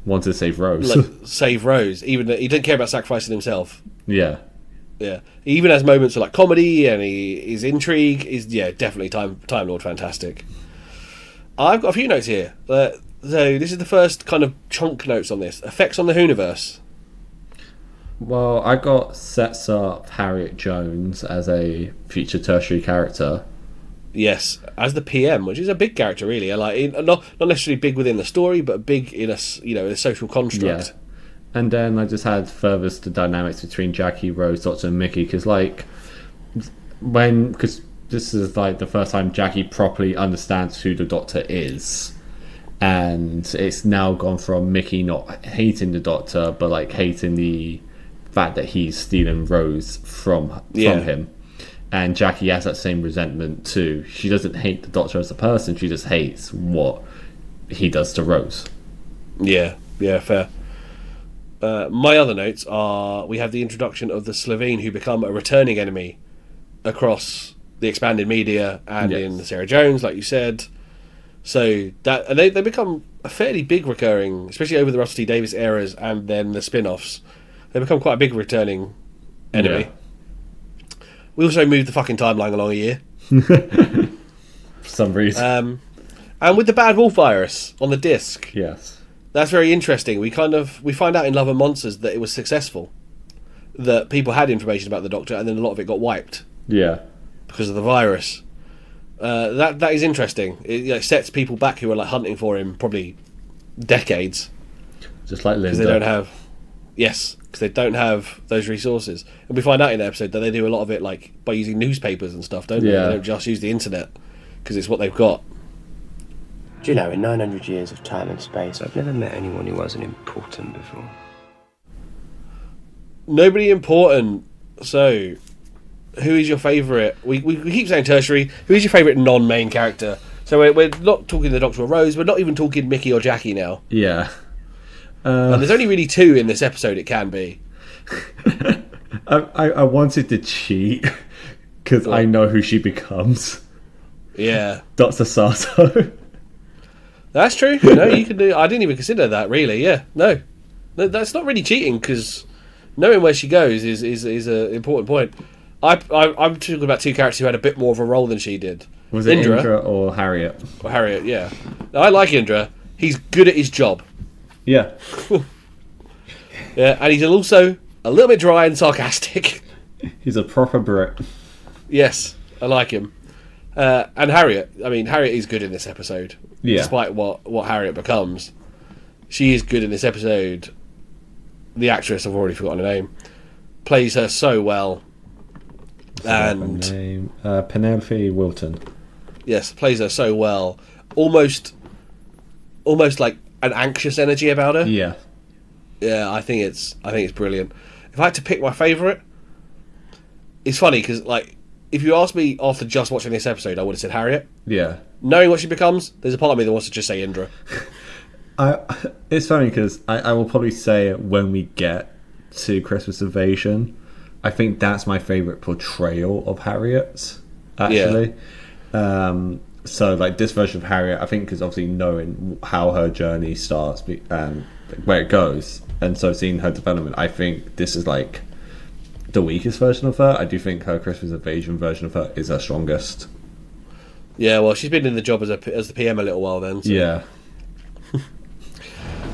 B: wanted to save Rose.
A: Save Rose, even though he didn't care about sacrificing himself.
B: Yeah.
A: Yeah. He even has moments of like comedy, and his intrigue is definitely Time Lord Fantastic. I've got a few notes here. So this is the first kind of chunk notes on this. Effects on the Whoniverse.
B: Well, I got sets up Harriet Jones as a future tertiary character.
A: Yes, as the PM, which is a big character, really. Like not necessarily big within the story, but big in a social construct.
B: Yeah. And then I just had furthers the dynamics between Jackie, Rose, Doctor, and Mickey, because this is like the first time Jackie properly understands who the Doctor is, and it's now gone from Mickey not hating the Doctor, but like hating the fact that he's stealing Rose from him. And Jackie has that same resentment too. She doesn't hate the Doctor as a person, she just hates what he does to Rose.
A: Yeah, fair. My other notes are, we have the introduction of the Slovene, who become a returning enemy across the expanded media and in Sarah Jones, like you said. So that, and they become a fairly big recurring, especially over the Russell T Davies eras and then the spin-offs. They become quite a big returning enemy. Yeah. We also moved the fucking timeline along a year.
B: For some reason.
A: And with the Bad Wolf virus on the disc.
B: Yes.
A: That's very interesting. We find out in Love and Monsters that it was successful. That people had information about the Doctor, and then a lot of it got wiped.
B: Yeah. Because
A: of the virus. That is interesting. It sets people back who are like hunting for him probably decades.
B: Just like Linda.
A: Because they don't have... Yes, because they don't have those resources. And we find out in the episode that they do a lot of it like by using newspapers and stuff, don't they? They don't just use the internet, because it's what they've got.
D: Do you know, in 900 years of time and space, I've never met anyone who wasn't important before.
A: Nobody important. So, who is your favourite? We keep saying tertiary. Who is your favourite non-main character? So we're not talking the Doctor or Rose. We're not even talking Mickey or Jackie now.
B: Yeah.
A: And there's only really two in this episode. It can be.
B: I wanted to cheat because I know who she becomes.
A: Yeah.
B: Dr. Sato.
A: That's true. No, you can do. I didn't even consider that. Really, yeah. No, that's not really cheating because knowing where she goes is an important point. I'm talking about two characters who had a bit more of a role than she did.
B: Was it Indra or Harriet?
A: Or Harriet, yeah. Now, I like Indra. He's good at his job.
B: Yeah.
A: Yeah, and he's also a little bit dry and sarcastic.
B: He's a proper Brit.
A: Yes, I like him. And Harriet. I mean, Harriet is good in this episode.
B: Yeah.
A: Despite what Harriet becomes, she is good in this episode. The actress, I've already forgotten her name, plays her so well. And
B: name? Penelope Wilton.
A: Yes, plays her so well. Almost like an anxious energy about her.
B: Yeah.
A: Yeah, I think it's brilliant. If I had to pick my favourite, it's funny because like if you asked me after just watching this episode, I would have said Harriet.
B: Yeah.
A: Knowing what she becomes, there's a part of me that wants to just say Indra.
B: It's funny because I will probably say it when we get to Christmas Invasion. I think that's my favourite portrayal of Harriet, actually. Yeah. So, like, this version of Harriet, I think, is obviously knowing how her journey starts and where it goes, and so seeing her development, I think this is, like, the weakest version of her. I do think her Christmas Invasion version of her is her strongest.
A: Yeah, well, she's been in the job as the PM a little while then. So.
B: Yeah.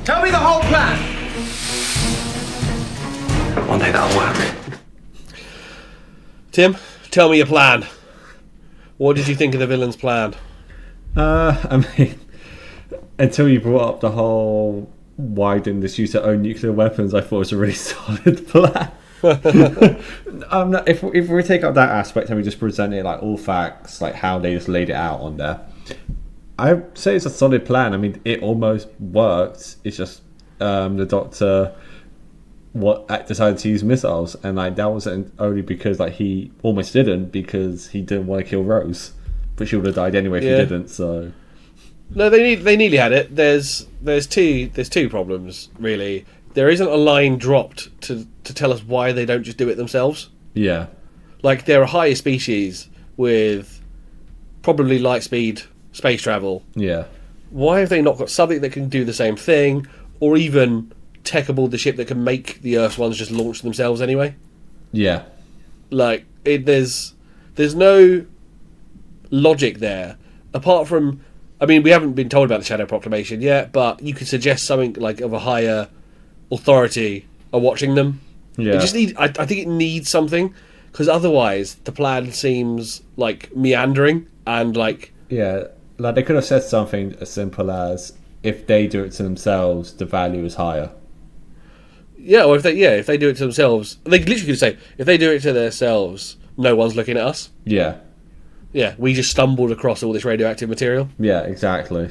C: Tell me the whole plan.
F: One day that'll work.
A: Tim, tell me your plan. What did you think of the villain's plan?
B: I mean, until you brought up the whole why didn't this use their own nuclear weapons, I thought it was a really solid plan. If we take out that aspect and we just present it like all facts, like how they just laid it out on there, I'd say it's a solid plan. I mean, it almost worked. It's just the Doctor decided to use missiles, and like that wasn't only because like he almost didn't, because he didn't want to kill Rose, but she would have died anyway if he didn't. So
A: no, they nearly had it. There's two problems really. There isn't a line dropped to tell us why they don't just do it themselves.
B: Yeah,
A: like they're a higher species with probably light speed space travel.
B: Yeah,
A: why have they not got something that can do the same thing, or even tech aboard the ship that can make the Earth's ones just launch themselves anyway?
B: Yeah.
A: Like, there's no logic there. Apart from, I mean, we haven't been told about the Shadow Proclamation yet, but you could suggest something like of a higher authority are watching them.
B: Yeah.
A: It just I think it needs something, because otherwise the plan seems like meandering and like...
B: Yeah, like they could have said something as simple as, if they do it to themselves, the value is higher.
A: Yeah, or if they do it to themselves, they literally could say, if they do it to themselves, no one's looking at us.
B: Yeah.
A: Yeah, we just stumbled across all this radioactive material.
B: Yeah, exactly.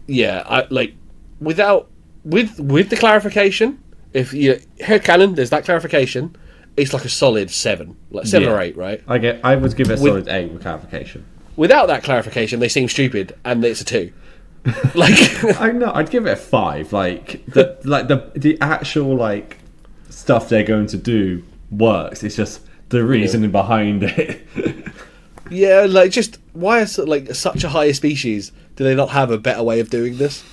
A: Yeah, with the clarification, if you headcanon, there's that clarification, it's like a solid 7, like 7 or 8, right?
B: I would give it a solid 8 with clarification.
A: Without that clarification, they seem stupid, and it's a 2. Like,
B: I know, I'd give it a 5. Like the actual like stuff they're going to do works. It's just the reasoning behind it.
A: Yeah, like just why is like such a higher species? Do they not have a better way of doing this?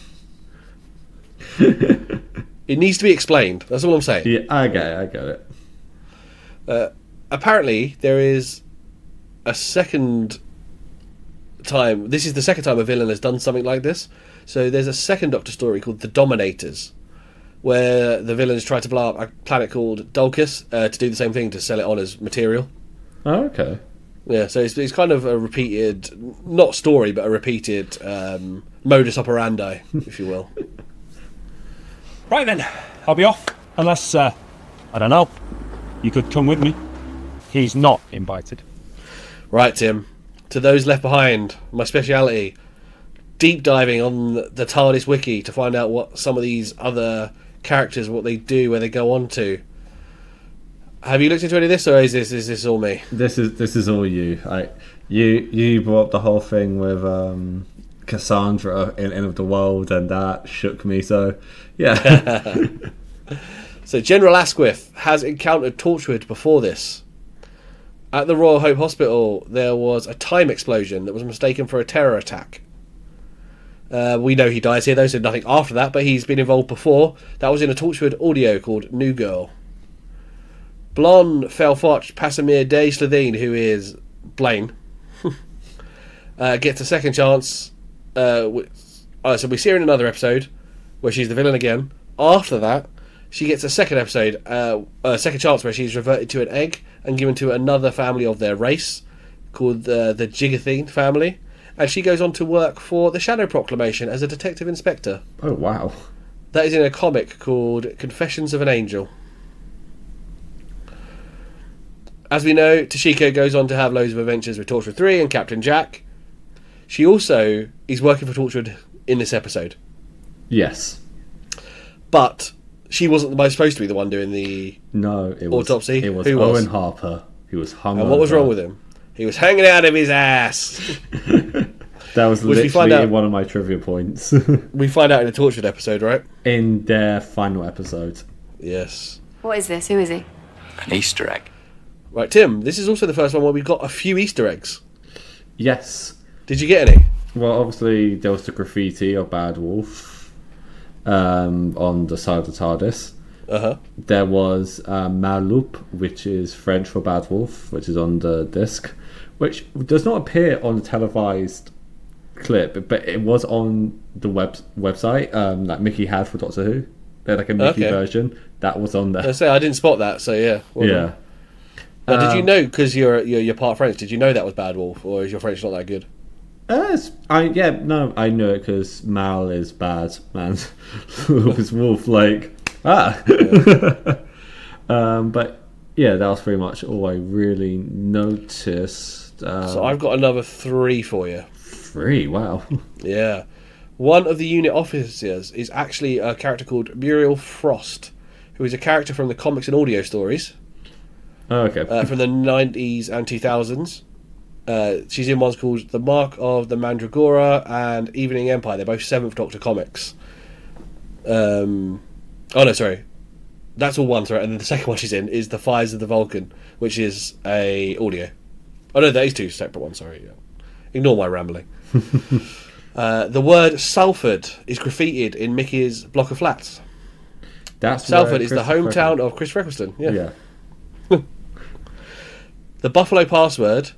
A: It needs to be explained. That's all I'm saying.
B: Yeah, I get it.
A: Apparently, there is a second time. This is the second time a villain has done something like this. So there's a second Doctor story called The Dominators, where the villains try to blow up a planet called Dulcus to do the same thing, to sell it on as material.
B: Oh, okay.
A: Yeah, so it's kind of a repeated, not story, but a repeated modus operandi, if you will.
H: Right then, I'll be off. Unless, I don't know, you could come with me. He's not invited.
A: Right, Tim. To those left behind, my speciality, deep diving on the TARDIS wiki to find out what some of these other characters, what they do, where they go on to. Have you looked into any of this, or is this all me?
B: This is all you. You brought up the whole thing with Cassandra in End of the World, and that shook me. So yeah.
A: So General Asquith has encountered Torchwood before this, At the Royal Hope Hospital, there was a time explosion that was mistaken for a terror attack. We know he dies here, though, so nothing after that, but he's been involved before. That was in a Torchwood audio called New Girl. Blonde Felfoch Passamir Day Slitheen, who is Blaine, gets a second chance. So we see her in another episode where she's the villain again. After that, she gets a second episode, a second chance where she's reverted to an egg and given to another family of their race called the Jigathene family. And she goes on to work for the Shadow Proclamation as a detective inspector.
B: Oh, wow.
A: That is in a comic called Confessions of an Angel. As we know, Toshiko goes on to have loads of adventures with Torchwood 3 and Captain Jack. She also is working for Torchwood in this episode.
B: Yes.
A: But she wasn't supposed to be the one doing the autopsy.
B: It was
A: Who
B: Owen
A: was?
B: Harper. He was hung.
A: And what was wrong with him? He was hanging out of his ass.
B: That was literally in one of my trivia points.
A: We find out in the Torchwood episode, right?
B: In their final episode.
A: Yes.
I: What is this? Who is he?
F: An Easter egg.
A: Right, Tim, this is also the first one where we've got a few Easter eggs.
B: Yes.
A: Did you get any?
B: Well, obviously, there was the graffiti of Bad Wolf on the side of the TARDIS.
A: Uh-huh.
B: There was Maloup, which is French for Bad Wolf, which is on the disc, which does not appear on the televised clip, but it was on the website that Mickey had for Doctor Who. They had like a Mickey version. That was on there.
A: I didn't spot that, so yeah. Well
B: yeah.
A: Now, did you know, because you're part French, did you know that was Bad Wolf, or is your French not that good?
B: I knew it because Mal is bad, man. Wolf is wolf, like Yeah. But yeah, that was pretty much all I really noticed.
A: So I've got another 3 for you.
B: 3, wow.
A: Yeah. One of the unit officers is actually a character called Muriel Frost, who is a character from the comics and audio stories.
B: Oh, okay.
A: From the 90s and 2000s. She's in ones called The Mark of the Mandragora and Evening Empire. They're both 7th Doctor comics. Oh no, sorry. That's all one, sorry. And then the second one she's in is The Fires of the Vulcan, which is a audio. Oh no, that is 2 separate ones, sorry. Yeah. Ignore my rambling. The word Salford is graffitied in Mickey's block of flats. Salford is the hometown of Chris Eccleston. Yeah. The Buffalo password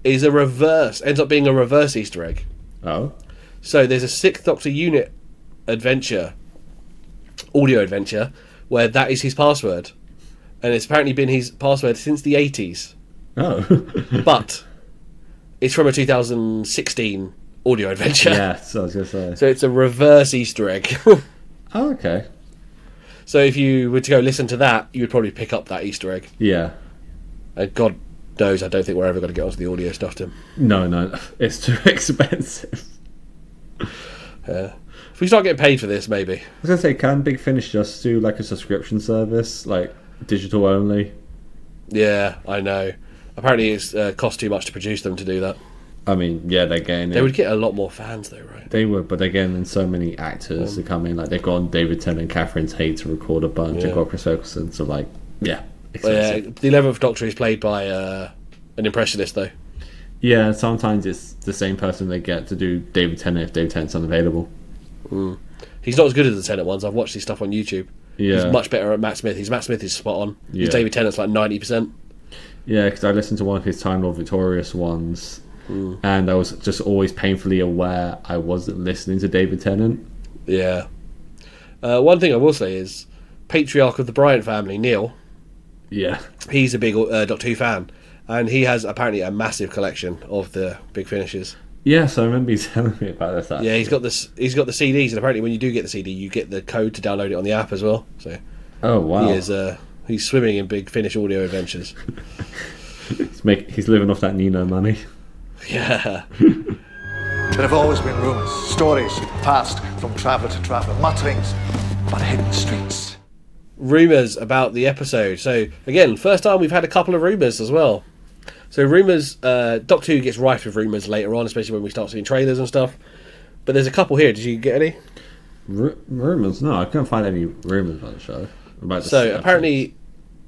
A: is ends up being a reverse Easter egg.
B: Oh.
A: So there's a 6th Doctor unit adventure, audio adventure, where that is his password. And it's apparently been his password since the 80s.
B: Oh.
A: But it's from a 2016 audio adventure.
B: Yes, I was going to say.
A: So it's a reverse Easter egg.
B: Oh, okay.
A: So if you were to go listen to that, you would probably pick up that Easter egg.
B: Yeah.
A: And God knows, I don't think we're ever going to get onto the audio stuff, Tim.
B: No, it's too expensive.
A: If we start getting paid for this, maybe.
B: I was going to say, can Big Finish just do like a subscription service, like digital only?
A: Yeah, I know. Apparently it costs too much to produce them to do that.
B: I mean, yeah, they're getting
A: They would get a lot more fans though, right?
B: They would, but they're getting in so many actors to come in. Like, they've got David Tennant and Catherine Tate to record a bunch. They've got Chris Eccleston, so like, yeah.
A: Yeah, the 11th Doctor is played by an impressionist though.
B: Yeah, sometimes it's the same person they get to do David Tennant if David Tennant's unavailable.
A: He's not as good as the Tennant ones. I've watched his stuff on YouTube.
B: Yeah.
A: He's much better at Matt Smith. Matt Smith is spot on.
B: Yeah.
A: David Tennant's like 90%.
B: Yeah, because I listened to one of his Time Lord Victorious ones, and I was just always painfully aware I wasn't listening to David Tennant.
A: Yeah. One thing I will say is, patriarch of the Bryant family, Neil.
B: Yeah.
A: He's a big Doctor Who fan, and he has apparently a massive collection of the Big Finishes.
B: Yes, I remember you telling me about this. Actually.
A: Yeah, he's got this. He's got the CDs, and apparently, when you do get the CD, you get the code to download it on the app as well. So,
B: oh wow,
A: he is. He's swimming in Big Finish audio adventures.
B: He's living off that Nino money.
A: Yeah.
J: There have always been rumours, stories passed from traveller to traveller, mutterings about hidden streets.
A: Rumours about the episode. So again, first time we've had a couple of rumours as well. So rumours, Doctor Who gets rife with rumours later on, especially when we start seeing trailers and stuff. But there's a couple here. Did you get any?
B: Rumours? No, I couldn't find any rumours about the show.
A: So apparently,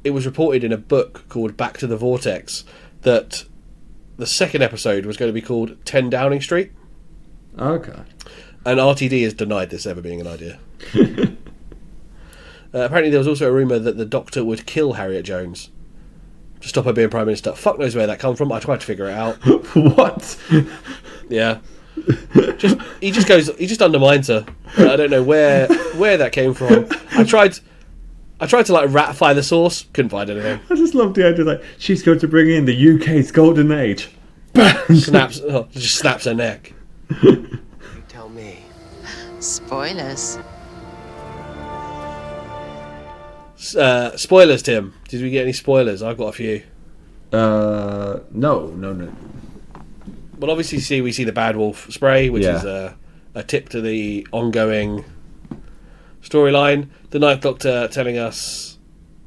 A: it was reported in a book called Back to the Vortex that the second episode was going to be called 10 Downing Street.
B: Okay.
A: And RTD has denied this ever being an idea. Apparently there was also a rumour that the Doctor would kill Harriet Jones to stop her being Prime Minister. Fuck knows where that comes from. I tried to figure it out.
B: What?
A: Yeah. He just undermines her. I don't know where that came from. I tried to like ratify the source. Couldn't find anything.
B: I just love the idea, like, she's going to bring in the UK's golden age.
A: Just snaps her neck.
D: You tell me.
I: Spoilers.
A: Spoilers, Tim. Did we get any spoilers? I've got a few.
B: No.
A: Well, obviously, we see the Bad Wolf spray, which
B: Yeah.
A: is a tip to the ongoing storyline. The Ninth Doctor telling us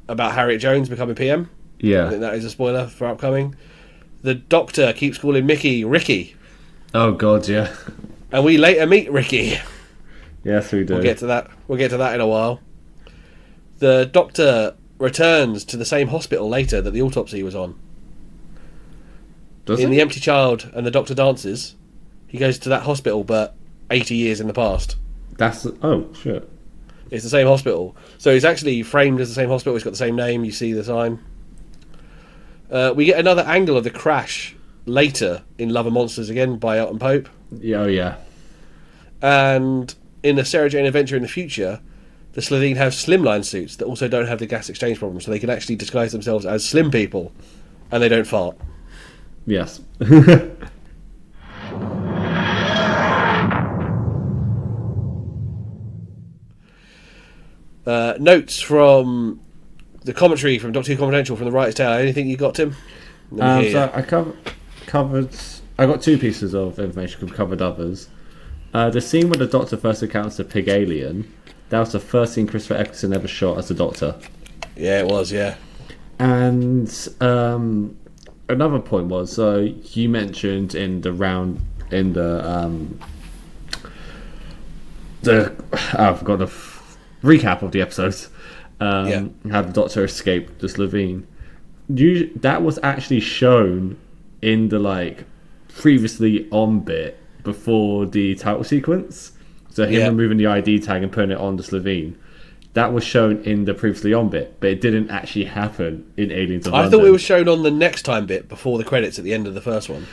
A: about Harriet Jones becoming PM. I
B: Yeah.
A: think that is a spoiler for upcoming. The Doctor keeps calling Mickey Ricky,
B: Oh God, yeah.
A: and we later meet Ricky.
B: Yes, we do.
A: We'll get to that. We'll get to that in a while. The Doctor returns to the same hospital later that the autopsy was on.
B: Does
A: In
B: it?
A: The Empty Child and the Doctor Dances, he goes to that hospital, but 80 years in the past.
B: That's shit.
A: It's the same hospital. So he's actually framed as the same hospital. He's got the same name. You see the sign. We get another angle of the crash later in Love and Monsters again by Elton Pope.
B: Yeah, oh yeah.
A: And in the Sarah Jane Adventure in the future, the Slitheen have slimline suits that also don't have the gas exchange problem, so they can actually disguise themselves as slim people, and they don't fart.
B: Yes.
A: Notes from the commentary from Doctor Who Confidential from the Writer's Tale. Anything you got, Tim? Let me hear
B: So
A: you.
B: I covered. I got two pieces of information. Covered others. The scene where the Doctor first encounters the pig alien. That was the first scene Christopher Eccleston ever shot as the Doctor.
A: Yeah, it was. Yeah.
B: And another point was, so you mentioned in the I forgot the recap of the episodes. How the Doctor escaped the Slovene. That was actually shown in the previously on bit before the title sequence. So him removing the ID tag and putting it on the Slovene. That was shown in the previously on bit, but it didn't actually happen in Aliens of London.
A: I thought it was shown on the next time bit before the credits at the end of the first one.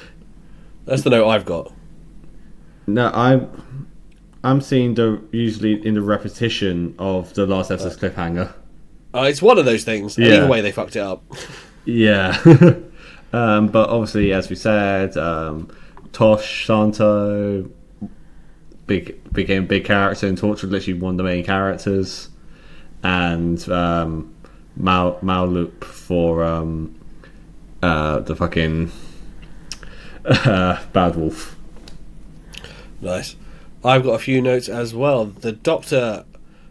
A: That's the note I've got.
B: No, I'm seeing usually in the repetition of the last episode's cliffhanger.
A: It's one of those things.
B: Yeah.
A: Either way, they fucked it up.
B: Yeah. But obviously, as we said, Tosh, Santo, became a big character in Torchwood, literally one of the main characters. And Malloop for the fucking Bad Wolf.
A: Nice. I've got a few notes as well. The Doctor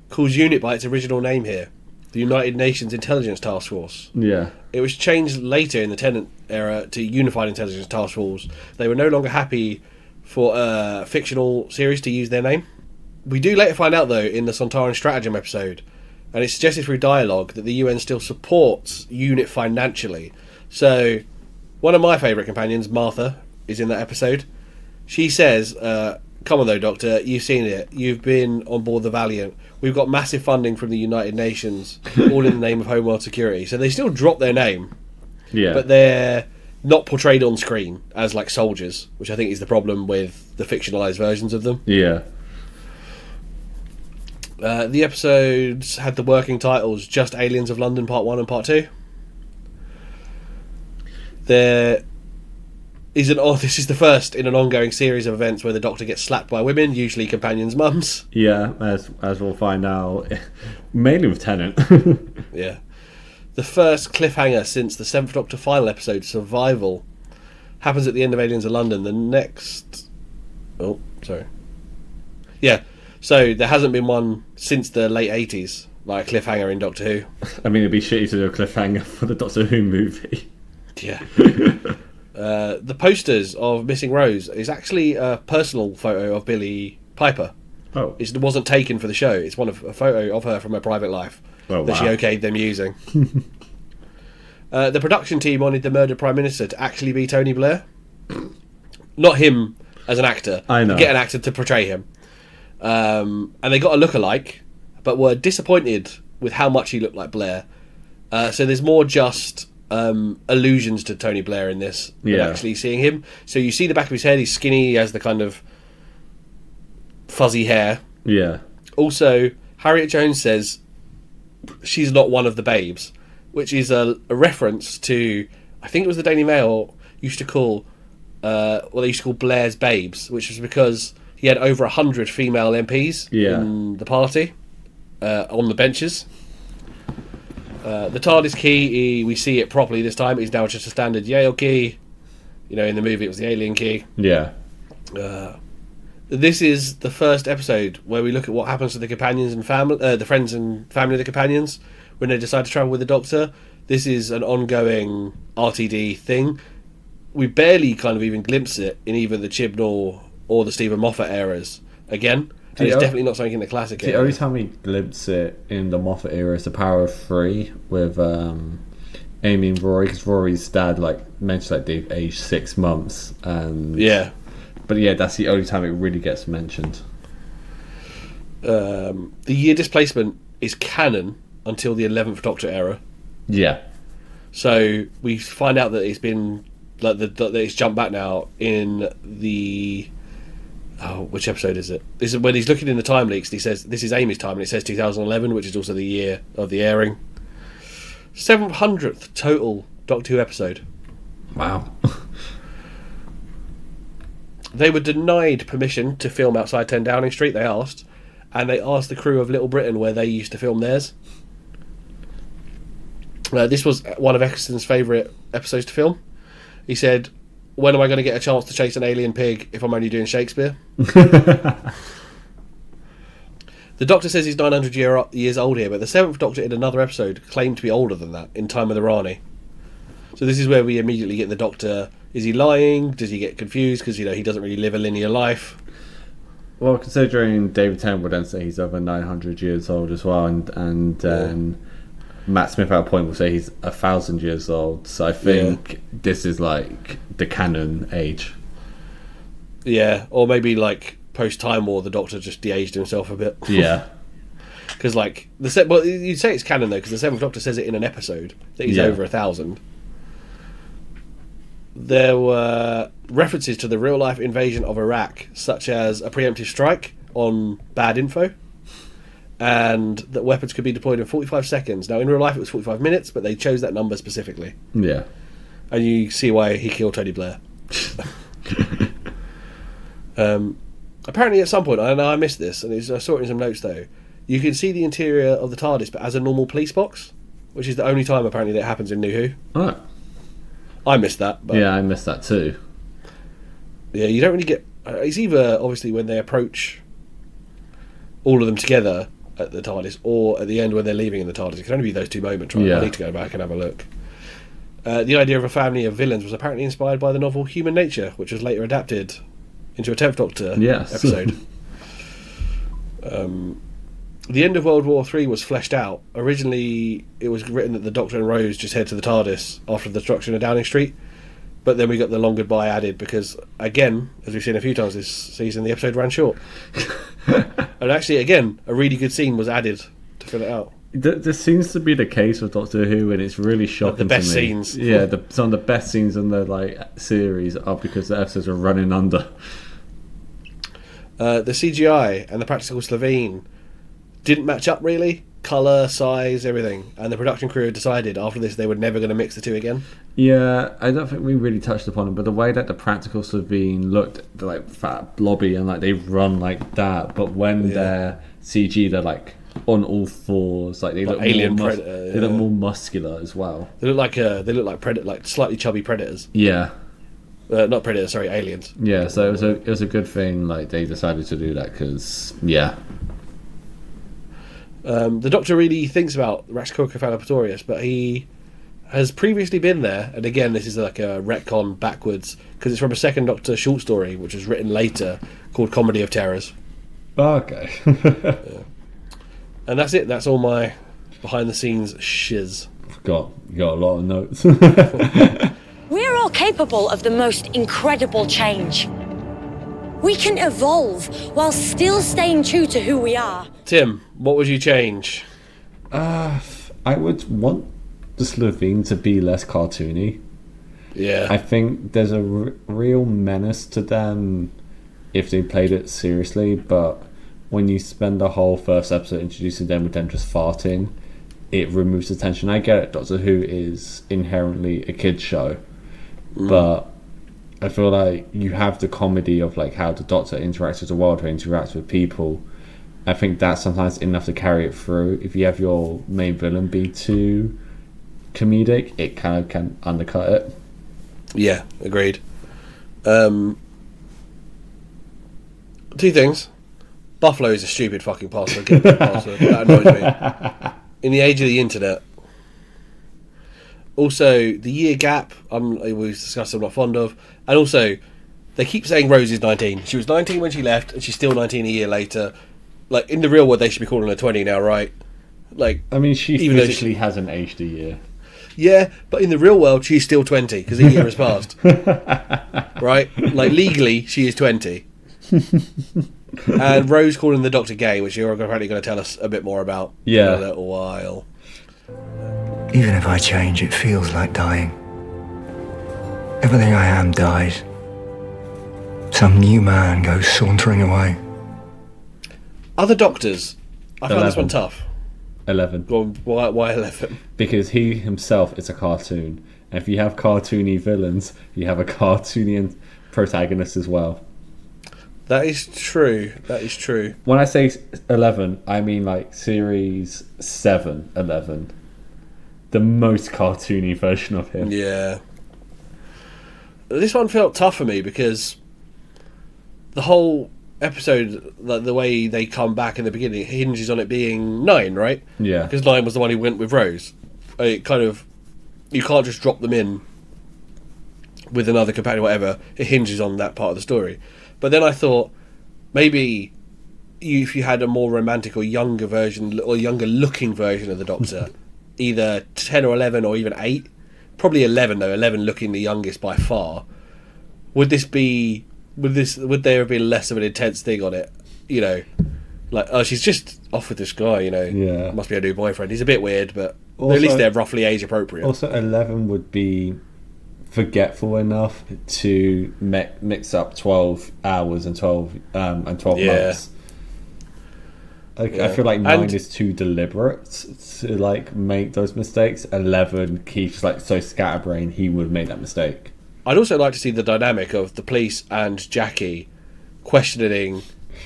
A: calls UNIT by its original name here, the United Nations Intelligence Task Force.
B: Yeah.
A: It was changed later in the Tennant era to Unified Intelligence Task Force. They were no longer happy for a fictional series to use their name. We do later find out, though, in the Sontaran Stratagem episode, and it's suggested through dialogue, that the UN still supports UNIT financially. So, one of my favourite companions, Martha, is in that episode. She says, come on though, Doctor, you've seen it. You've been on board the Valiant. We've got massive funding from the United Nations, all in the name of Homeworld Security. So they still drop their name, but they're not portrayed on screen as like soldiers, which I think is the problem with the fictionalized versions of them.
B: Yeah.
A: The episodes had the working titles Just Aliens of London Part 1 and Part 2. There is this is the first in an ongoing series of events where the Doctor gets slapped by women, usually companions' mums.
B: Yeah, as we'll find out, mainly with Tennant.
A: Yeah. The first cliffhanger since the 7th Doctor final episode, Survival, happens at the end of Aliens of London. The next... Oh, sorry. Yeah, so there hasn't been one since the late 80s, like a cliffhanger in Doctor Who.
B: I mean, it'd be shitty to do a cliffhanger for the Doctor Who movie.
A: Yeah. The posters of Missing Rose is actually a personal photo of Billie Piper.
B: Oh.
A: It wasn't taken for the show. It's a photo of her from her private life that she okayed them using. The production team wanted the murdered Prime Minister to actually be Tony Blair. Not him as an actor.
B: I know.
A: Get an actor to portray him. And they got a look-alike, but were disappointed with how much he looked like Blair. So there's more just allusions to Tony Blair in this than actually seeing him. So you see the back of his head, he's skinny, he has the kind of fuzzy hair.
B: Yeah.
A: Also, Harriet Jones says she's not one of the babes, which is a reference to, I think it was the Daily Mail used to call, they used to call Blair's babes, which was because he had over 100 female MPs in the party on the benches. The TARDIS key, we see it properly this time. It's now just a standard Yale key. You know, in the movie it was the alien key.
B: Yeah.
A: This is the first episode where we look at what happens to the companions and family, the friends and family of the companions when they decide to travel with the Doctor. This is an ongoing RTD thing. We barely kind of even glimpse it in either the Chibnall or the Stephen Moffat eras again. And it's definitely not something in the classic era.
B: The only time we glimpse it in the Moffat era is The Power of Three with Amy and Rory, because Rory's dad mentioned they've aged 6 months. And but yeah, that's the only time it really gets mentioned.
A: The year displacement is canon until the 11th Doctor era. Yeah. So we find out that it's been that it's jumped back now in the which episode is it? This is when he's looking in the time leaks. He says this is Amy's time, and it says 2011, which is also the year of the airing. 700th total Doctor Who episode.
B: Wow.
A: They were denied permission to film outside 10 Downing Street. They asked, and they asked the crew of Little Britain where they used to film theirs. This was one of Eccleston's favourite episodes to film. He said, "When am I going to get a chance to chase an alien pig if I'm only doing Shakespeare?" The Doctor says he's 900 years old here, but the 7th Doctor in another episode claimed to be older than that in Time of the Rani. So this is where we immediately get the Doctor. Is he lying? Does he get confused because he doesn't really live a linear life?
B: Well, considering David Tennant would then say he's over 900 years old as well, and Matt Smith at a point will say he's 1,000 years old. So I think this is like the canon age.
A: Yeah, or maybe post Time War, the Doctor just de-aged himself a bit.
B: Yeah.
A: Because you'd say it's canon though, because the 7th Doctor says it in an episode that he's over 1,000. There were references to the real-life invasion of Iraq, such as a preemptive strike on bad info, and that weapons could be deployed in 45 seconds. Now, in real life, it was 45 minutes, but they chose that number specifically.
B: Yeah.
A: And you see why he killed Tony Blair. Apparently, at some point, I know I missed this, and I saw it in some notes, though, you can see the interior of the TARDIS, but as a normal police box, which is the only time, apparently, that happens in New Who.
B: Oh.
A: I missed that. But
B: yeah, I missed that too.
A: Yeah, you don't really get... It's either, obviously, when they approach all of them together at the TARDIS, or at the end when they're leaving in the TARDIS. It can only be those two moments, right?
B: Yeah.
A: I need to go back and have a look. The idea of a family of villains was apparently inspired by the novel Human Nature, which was later adapted into a 10th Doctor episode. The end of World War III was fleshed out. Originally, it was written that the Doctor and Rose just head to the TARDIS after the destruction of Downing Street. But then we got the long goodbye added because, again, as we've seen a few times this season, the episode ran short. And actually, again, a really good scene was added to fill it out.
B: This seems to be the case with Doctor Who, and it's really shocking.
A: The best
B: to me.
A: scenes.
B: Yeah, some of the best scenes in the series are because the episodes are running under.
A: The CGI and the practical Slovene didn't match up really. Colour, size, everything. And the production crew decided after this they were never going to mix the two again. Yeah,
B: I don't think we really touched upon it, but the way that the practical Slovene looked, they're like fat, blobby, and they run like that. But when they're CG, they're on all fours. They look
A: alien
B: more
A: predator.
B: They look more muscular as well.
A: They look like slightly chubby predators.
B: Yeah.
A: Not predators, sorry, aliens.
B: Yeah, so it was a good thing they decided to do that because
A: the Doctor really thinks about Rax Pretorius, but he has previously been there, and again this is like a retcon backwards because it's from a Second Doctor short story which was written later called Comedy of Terrors.
B: Okay.
A: And that's it. That's all my behind the scenes shiz.
B: you got a lot of notes.
K: We're all capable of the most incredible change. We can evolve while still staying true to who we are.
A: Tim, what would you change?
B: I would want the Slovene to be less cartoony.
A: Yeah.
B: I think there's a real menace to them if they played it seriously, but when you spend the whole first episode introducing them with them just farting, it removes the tension. I get it, Doctor Who is inherently a kid's show, but I feel like you have the comedy of like how the Doctor interacts with the world, how he interacts with people. I think that's sometimes enough to carry it through. If you have your main villain be too comedic, it kind of can undercut it.
A: Yeah, agreed. Two things. Buffalo is a stupid fucking password. Get the password. That annoys me. In the age of the internet. Also, the year gap, we discussed I'm not fond of. And also, they keep saying Rose is 19. She was 19 when she left, and she's still 19 a year later. Like, in the real world, they should be calling her 20 now, right? Like,
B: I mean, she
A: even
B: physically hasn't aged a year.
A: Yeah, but in the real world, she's still 20, because a year has passed. Right? Like, legally, she is 20. And Rose calling the Doctor gay, which you're apparently going to tell us a bit more about in a little while.
F: Even if I change, it feels like dying. Everything I am dies. Some new man goes sauntering away.
A: Other Doctors, I found this
B: 11.
A: one tough.
B: 11.
A: Well, why 11?
B: Because he himself is a cartoon. And if you have cartoony villains, you have a cartoony protagonist as well.
A: That is true. That is true.
B: When I say 11, I mean like series 7, 11. The most cartoony version of him.
A: Yeah. This one felt tough for me because the whole episode, like the way they come back in the beginning, hinges on it being 9, right?
B: Yeah.
A: Because 9 was the one who went with Rose. It kind of, you can't just drop them in with another companion, whatever. It hinges on that part of the story. But then I thought maybe if you had a more romantic or younger version or younger looking version of the Doctor, either 10 or 11 or even 8, probably 11 though, 11 looking the youngest by far, would there have been less of an intense thing on it? You know, like, oh, she's just off with this guy, you know.
B: Yeah.
A: Must be a new boyfriend. He's a bit weird, but
B: Also,
A: at least they're roughly age appropriate.
B: Also, 11 would be forgetful enough to mix up 12 hours and 12 months. I feel like 9 is too deliberate to like make those mistakes. 11, Keith's like so scatterbrained, he would make that mistake.
A: I'd also like to see the dynamic of the police and Jackie questioning.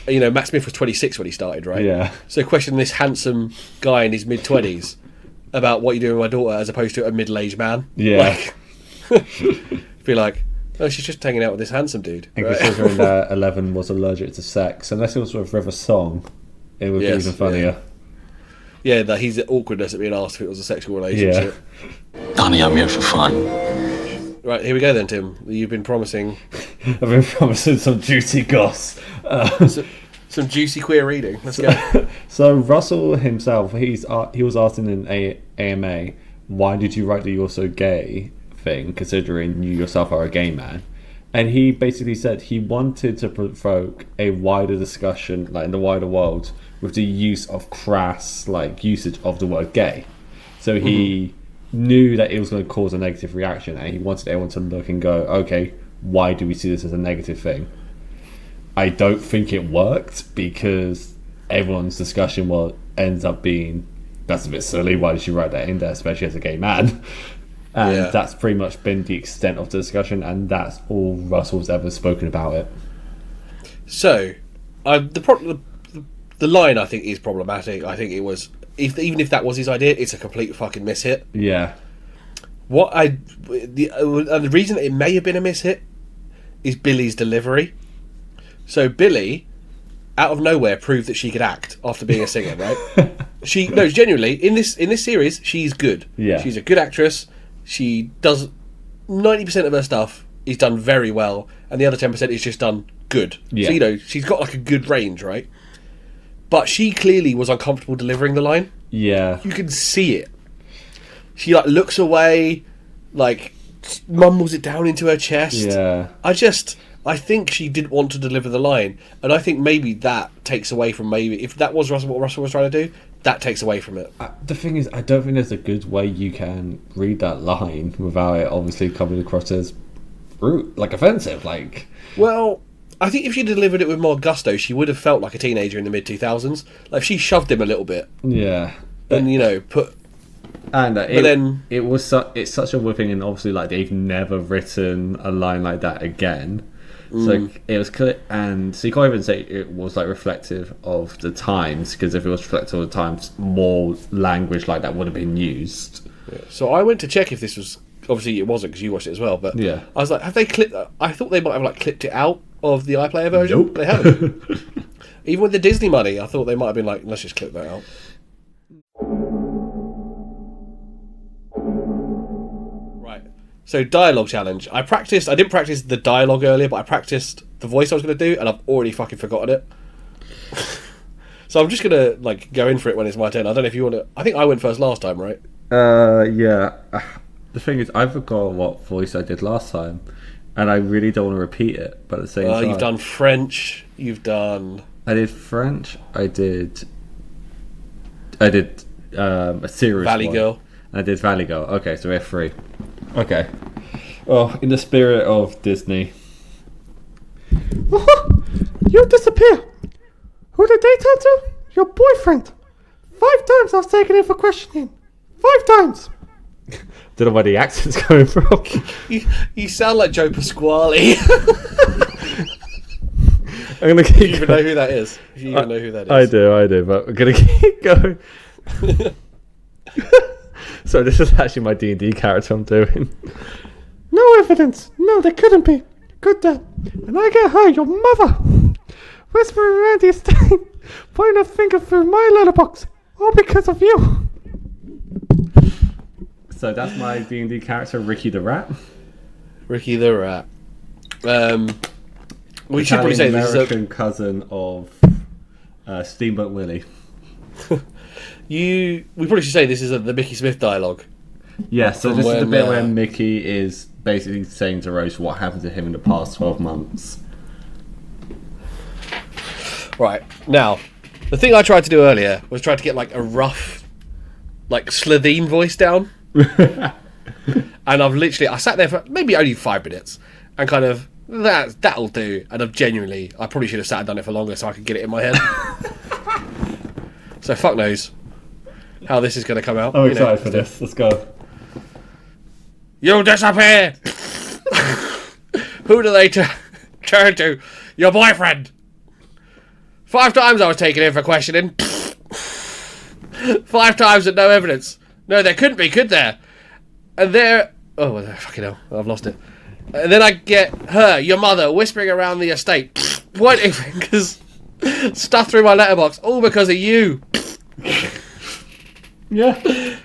A: You know, Matt Smith was 26 when he started, right?
B: Yeah.
A: So questioning this handsome guy in his mid-20s about what you're doing with my daughter, as opposed to a middle-aged man.
B: Yeah.
A: Like, be like, oh, she's just hanging out with this handsome dude.
B: And
A: right?
B: considering that 11 was allergic to sex, unless it was with River Song, it would be even funnier.
A: Yeah, that he's the awkwardness at being asked if it was a sexual relationship.
L: Honey, I'm here for fun.
A: Right, here we go then, Tim. You've been promising.
B: I've been promising some juicy goss.
A: Some juicy queer reading. Let's go.
B: So Russell himself, he was asked in an AMA, why did you write the "you're so gay" thing, considering you yourself are a gay man? And he basically said he wanted to provoke a wider discussion, like in the wider world, with the use of crass, like usage of the word gay. So he knew that it was going to cause a negative reaction, and he wanted everyone to look and go, okay, why do we see this as a negative thing? I don't think it worked, because everyone's discussion ends up being, that's a bit silly, why did you write that in there, especially as a gay man? And that's pretty much been the extent of the discussion, and that's all Russell's ever spoken about it. So,
A: the line I think is problematic. I think it was, even if that was his idea, it's a complete fucking mishit.
B: Yeah.
A: The reason it may have been a mishit is Billy's delivery. So Billy, out of nowhere, proved that she could act after being a singer, right? Genuinely, in this series, she's good.
B: Yeah.
A: She's a good actress. She does 90% of her stuff is done very well, and the other 10% is just done good.
B: Yeah.
A: So, she's got like a good range, right? But she clearly was uncomfortable delivering the line.
B: Yeah.
A: You can see it. she like looks away, like mumbles it down into her chest.
B: Yeah.
A: I think she didn't want to deliver the line, and I think maybe that takes away from if that was what Russell was trying to do, that takes away from it.
B: The thing is, I don't think there's a good way you can read that line without it obviously coming across as rude, like offensive. Like,
A: well, I think if she delivered it with more gusto, she would have felt like a teenager in the mid 2000s. Like if she shoved him a little bit,
B: yeah,
A: and put.
B: And
A: then
B: it's such a weird thing, and obviously like they've never written a line like that again. So it was clear, and so you can't even say it was like reflective of the times, because if it was reflective of the times, more language like that would have been used.
A: Yeah. So I went to check if this was, obviously it wasn't because you watched it as well, but
B: yeah,
A: I was like, have they clipped? I thought they might have like clipped it out of the iPlayer version.
B: Nope.
A: They haven't. Even with the Disney money, I thought they might have been like, let's just clip that out. So dialogue challenge. I didn't practice the dialogue earlier, but I practiced the voice I was going to do, and I've already fucking forgotten it. So I'm just going to like go in for it when it's my turn. I don't know if you want to. I think I went first last time, right?
B: Yeah. The thing is, I forgot what voice I did last time, and I really don't want to repeat it. But at the same time,
A: you've done French. You've done.
B: I did French. I did a serious
A: Valley
B: one.
A: Girl.
B: I did Valley Girl. Okay, so we have 3. Okay. Well, in the spirit of Disney.
M: You disappear. Who did they turn to? Your boyfriend. 5 times I was taken in for questioning. 5 times.
B: Don't know where the accent's coming from.
A: You sound like Joe Pasquale.
B: I'm gonna keep.
A: Do you even know who that is? If you even know who that is.
B: I do, but I'm gonna keep going. So this is actually my D&D character I'm doing.
M: No evidence. No, they couldn't be. Good Dad. And I get her, your mother. Whispering around the estate. Pointing a finger through my letterbox. All because of you.
B: So that's my D&D character, Ricky the Rat.
A: Ricky the Rat. We should probably say this is
B: American cousin of Steamboat Willie.
A: We probably should say this is the Mickey Smith dialogue.
B: Yeah, so this is the bit where Mickey is basically saying to Rose what happened to him in the past 12 months.
A: Right, now, the thing I tried to do earlier was try to get like a rough, like Slitheen voice down. And I sat there for maybe only 5 minutes and kind of, that'll do. And I probably should have sat and done it for longer so I could get it in my head. So fuck knows how this is going to come out.
B: I'm excited for this. Let's go.
A: You disappear! Who do they turn to? Your boyfriend! 5 times I was taken in for questioning. 5 times and no evidence. No, there couldn't be, could there? And there... Oh, fucking hell. I've lost it. And then I get her, your mother, whispering around the estate. Pointing fingers. Stuff through my letterbox. All because of you.
B: Yeah.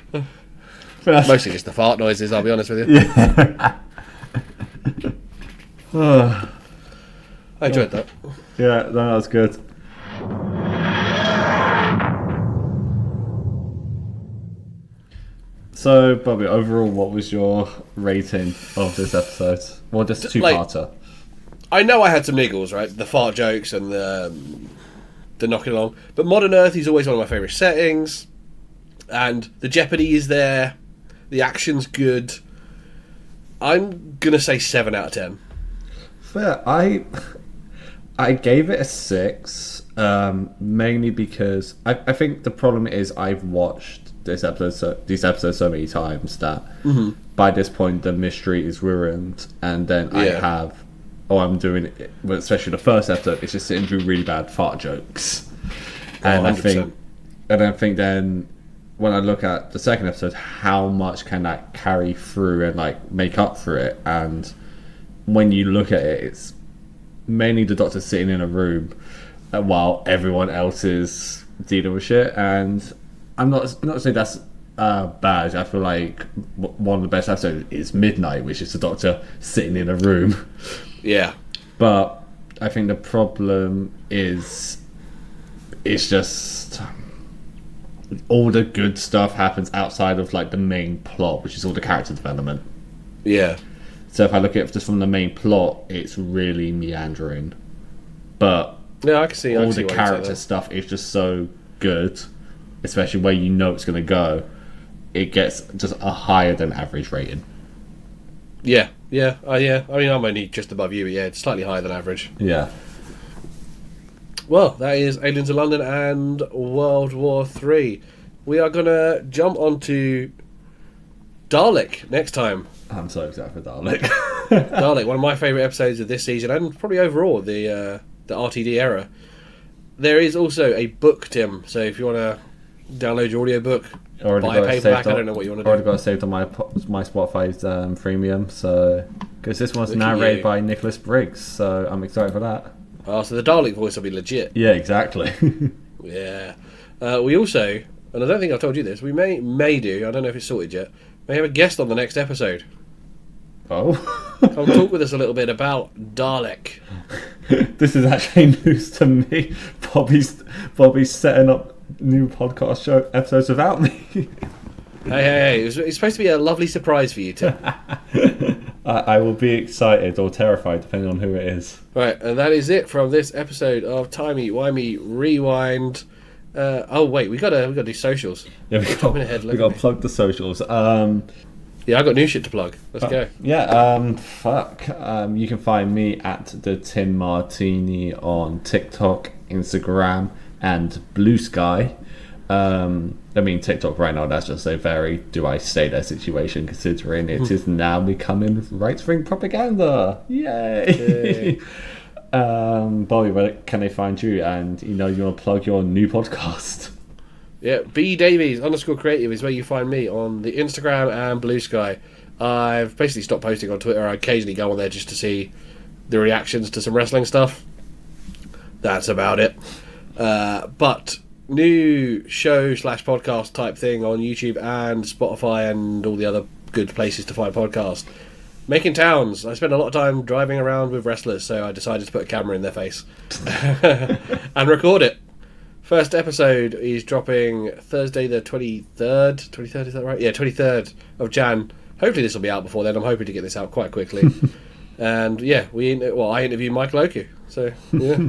A: Mostly just the fart noises, I'll be honest with you.
B: Yeah.
A: I enjoyed that.
B: Yeah, that was good. So, Bobby, overall, what was your rating of this episode? Well, just two-parter.
A: I know I had some niggles, right? The fart jokes and the knocking along. But Modern Earth is always one of my favourite settings. And the Jeopardy is there. The action's good. I'm going to say 7 out of 10.
B: Fair. I gave it a 6, mainly because I think the problem is I've watched these episodes so many times that by this point the mystery is ruined, and then I'm doing it, especially the first episode, it's just sitting through really bad fart jokes, and I think then when I look at the second episode, how much can that carry through and like make up for it? And when you look at it, it's mainly the Doctor sitting in a room while everyone else is dealing with shit, and I'm not saying that's bad. I feel like one of the best episodes is Midnight, which is the Doctor sitting in a room.
A: Yeah.
B: But I think the problem is it's just all the good stuff happens outside of like the main plot, which is all the character development.
A: Yeah.
B: So if I look at it just from the main plot, it's really meandering. But
A: yeah, I can see
B: all the character stuff is just so good, especially where you know it's going to go. It gets just a higher than average rating.
A: Yeah. I mean, I'm only just above you, but yeah, it's slightly higher than average.
B: Yeah.
A: Well, that is Aliens in London and World War III. We are going to jump onto Dalek next time.
B: I'm so excited for Dalek.
A: Dalek, one of my favourite episodes of this season, and probably overall the RTD era. There is also a book, Tim, so if you want to download your audiobook, buy a paperback, I don't know what you want to do.
B: Already got it saved on my Spotify's freemium, so because this one's narrated by Nicholas Briggs, so I'm excited for that.
A: Oh, so the Dalek voice will be legit.
B: Yeah, exactly.
A: Yeah. We also, and I don't think I've told you this, we may do, I don't know if it's sorted yet, may have a guest on the next episode.
B: Oh.
A: Come talk with us a little bit about Dalek.
B: This is actually news to me. Bobby's setting up new podcast show episodes without me.
A: Hey, it's supposed to be a lovely surprise for you, Tim.
B: I will be excited or terrified depending on who it is.
A: Right, and that is it from this episode of Timey, Wimey, Rewind. Oh wait, we gotta do socials.
B: Yeah, we got to plug the socials.
A: Yeah, I got new shit to plug. Let's go.
B: Yeah, you can find me at the Tim Martini on TikTok, Instagram, and Blue Sky. I mean, TikTok right now, that's just a very do I stay there situation, considering it is now becoming right-wing propaganda. Yay! Bobby, where can they find you? And you want to plug your new podcast.
A: Yeah, B_Davies_creative is where you find me on the Instagram and Blue Sky. I've basically stopped posting on Twitter. I occasionally go on there just to see the reactions to some wrestling stuff. That's about it. But new show/podcast type thing on YouTube and Spotify and all the other good places to find podcasts. Making Towns. I spend a lot of time driving around with wrestlers, so I decided to put a camera in their face and record it. First episode is dropping Thursday the 23rd. 23rd, is that right? Yeah, 23rd of Jan. Hopefully this will be out before then. I'm hoping to get this out quite quickly. And yeah, I interviewed Michael Oku. So yeah,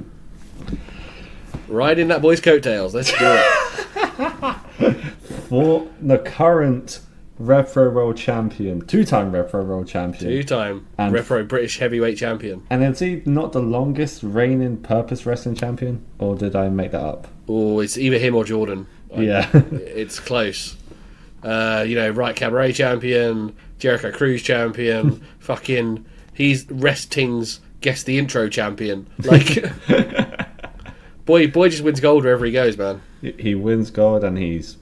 A: riding that boy's coattails. Let's do it.
B: For the current Repro World Champion, two-time Repro World Champion,
A: two-time Repro British Heavyweight Champion.
B: And is he not the longest reigning Purpose Wrestling Champion, or did I make that up?
A: Oh, it's either him or Jordan.
B: Yeah,
A: it's close. Right Cabaret Champion, Jericho Cruise Champion, fucking he's Wrestling's Guess the Intro Champion. Like, boy just wins gold wherever he goes, man.
B: He wins gold, and he's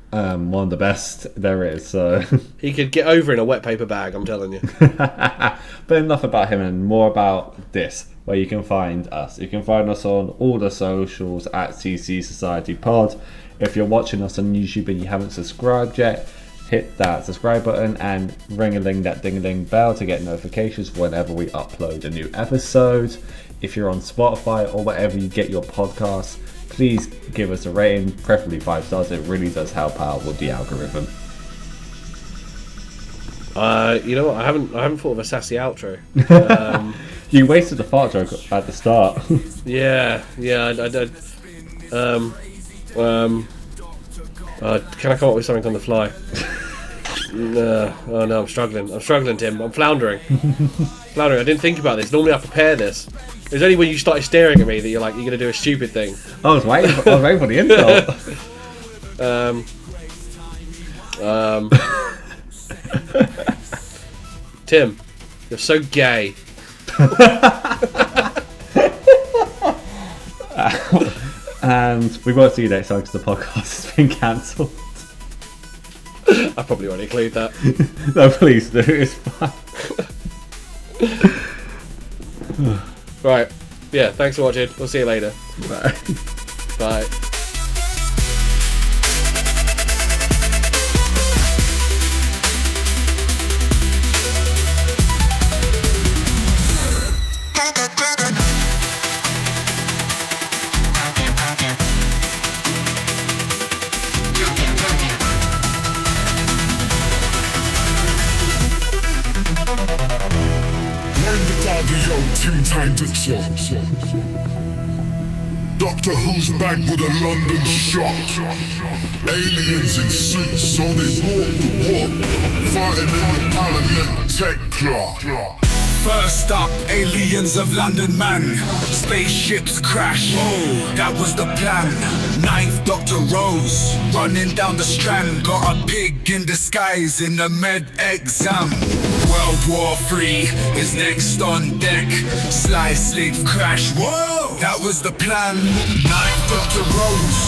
B: one of the best there is. So
A: he could get over in a wet paper bag, I'm telling you.
B: But enough about him and more about this, where you can find us. You can find us on all the socials at CC Society Pod. If you're watching us on YouTube and you haven't subscribed yet, hit that subscribe button and ring-a-ling that ding-a-ling bell to get notifications whenever we upload a new episode. If you're on Spotify or wherever you get your podcasts, please give us a rating, preferably 5 stars. It really does help out with the algorithm.
A: You know what? I haven't thought of a sassy outro.
B: You wasted the fart joke at the start.
A: Yeah, I did. Can I come up with something on the fly? No, I'm struggling, Tim. I'm floundering. I didn't think about this. Normally I prepare this. It was only when you started staring at me that you're like, you're going to do a stupid thing.
B: I was waiting for the insult.
A: Tim, you're so gay.
B: And we won't see you next time because the podcast has been cancelled.
A: I probably won't include that.
B: No, please do. It's fine.
A: Right. Yeah, thanks for watching. We'll see you later.
B: Bye.
A: Bye.
N: Bobby, yo, Tim Time to talk. Doctor Who's back with a London shot. Aliens in suits, so they walk the walk. Fighting in the Parliament tech clock.
C: First up, aliens of London, man. Spaceships crash, oh, that was the plan. Ninth Doctor Rose, running down the strand. Got a pig in disguise in the med exam. World War III is next on deck. Sly sleep crash, whoa, that was the plan. Ninth Doctor Rose,